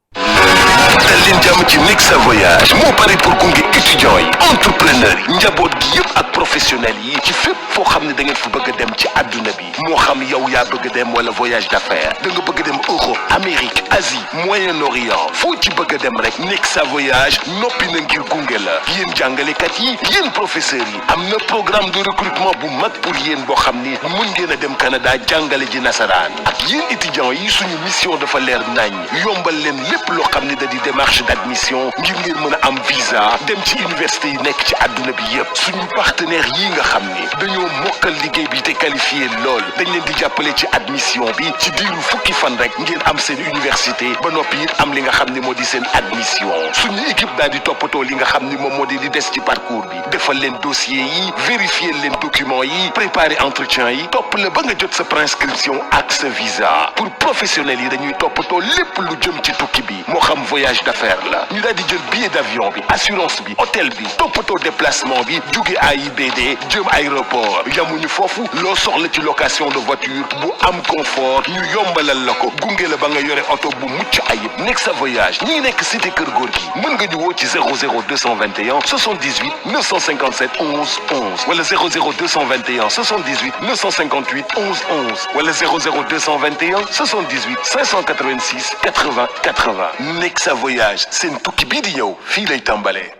Speaker 1: dal leen jàmm ci Nexa Voyage moo pare pour gunge étudiants yi entrepreneurs yi njaboot gi yëpp ak professionnels yi ci fépp foo xam ne da ngeen fa bëgg a dem ci àdduna bi moo xam yow yaa bëgg a dem wala voyage d'affaires da nga bëgg a dem Europe Amérique Asie Moyen-Orient foo ci bëgg a dem rek Nexa Voyage noppi na ngir gunge la yéen jàngalekat yi yéen professeurs yi am na programme de recrutement bu mag pour yéen boo xam ni mën ngeen a dem Canada jàngale ji nasaraan ak yéen étudiants yi suñu mission dafa leer nañ yombal leen lépp loo xam ne da di démarche d'admission ngir ngeen mën a am visa dem ci université yi nekk ci àdduna bi yëpp suñu partenaires yi nga xam ni dañoo mokkal liggéey bi te qualifié lool dañ leen di jàppale ci admission bi ci diiru fukki fan rek ngeen am seen université ba noppi it am li nga xam ni moo di seen admission suñu équipe daal di toppatoo li nga xam ni moom moo di des ci parcours bi defal leen dossier yi vérifier leen documents yi préparer entretien yi topp la ba nga jot sa préinscription ak sa visa pour professionnels yi dañuy toppatoo lépp lu jëm ci tukki bi moo xam voyage d'affaires la ñu daal di jël billet d'avion bi assurance bi hôtel bi toppatoo déplacement bi jóge AIBD jëm aéroport yamuñu foofu loo soxla ci location de voiture bu am confort ñu yombalal la ko gunge la ba nga yore oto bu mucc ayib Nexa Voyage ñi nekk cité Kër Gorgui mën nga ñu woo ci 00221 78 957 11 11 wala 00221 78 958 11 11 wala 00221 78 586 80 80 Nexa Voyage seen tukki bii di ñëw fii lay tàmbalee.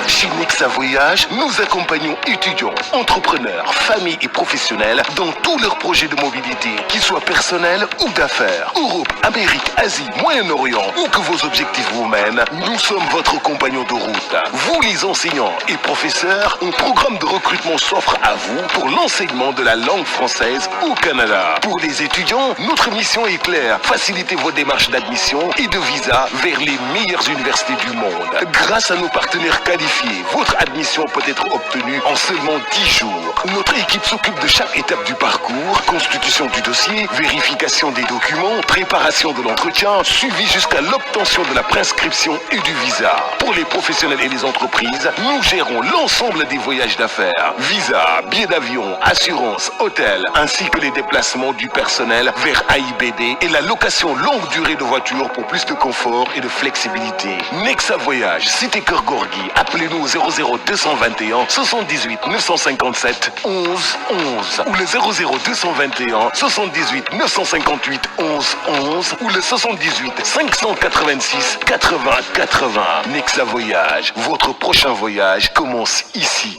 Speaker 1: Chez Nexa Voyage, nous accompagnons étudiants, entrepreneurs, familles et professionnels dans tous leurs projets de mobilité, qu'ils soient personnels ou d'affaires. Europe, Amérique, Asie, Moyen-Orient, où que vos objectifs vous mènent, nous sommes votre compagnon de route. Vous les enseignants et professeurs, un programme de recrutement s'offre à vous pour l'enseignement de la langue française au Canada. Pour les étudiants, notre mission est claire, faciliter vos démarches d'admission et de visa vers les meilleures universités du monde. Grâce à nos partenaires qualifiés dossier, votre admission peut être obtenue en seulement 10 jours. Notre équipe s'occupe de chaque étape du parcours, constitution du dossier, vérification des documents, préparation de l'entretien, suivi jusqu'à l'obtention de la prescription et du visa. Pour les professionnels et les entreprises, nous gérons l'ensemble des voyages d'affaires. Visa, billets d'avion, assurance, hôtel, ainsi que les déplacements du personnel vers AIBD et la location longue durée de voitures pour plus de confort et de flexibilité. Nexa Voyage, Cité Cœur Gorgui. Appelez-nous au 00221 78 957 11 11 ou le 00221 78 958 11 11 ou le 78 586 80 80. Nexa Voyage, votre prochain voyage commence ici.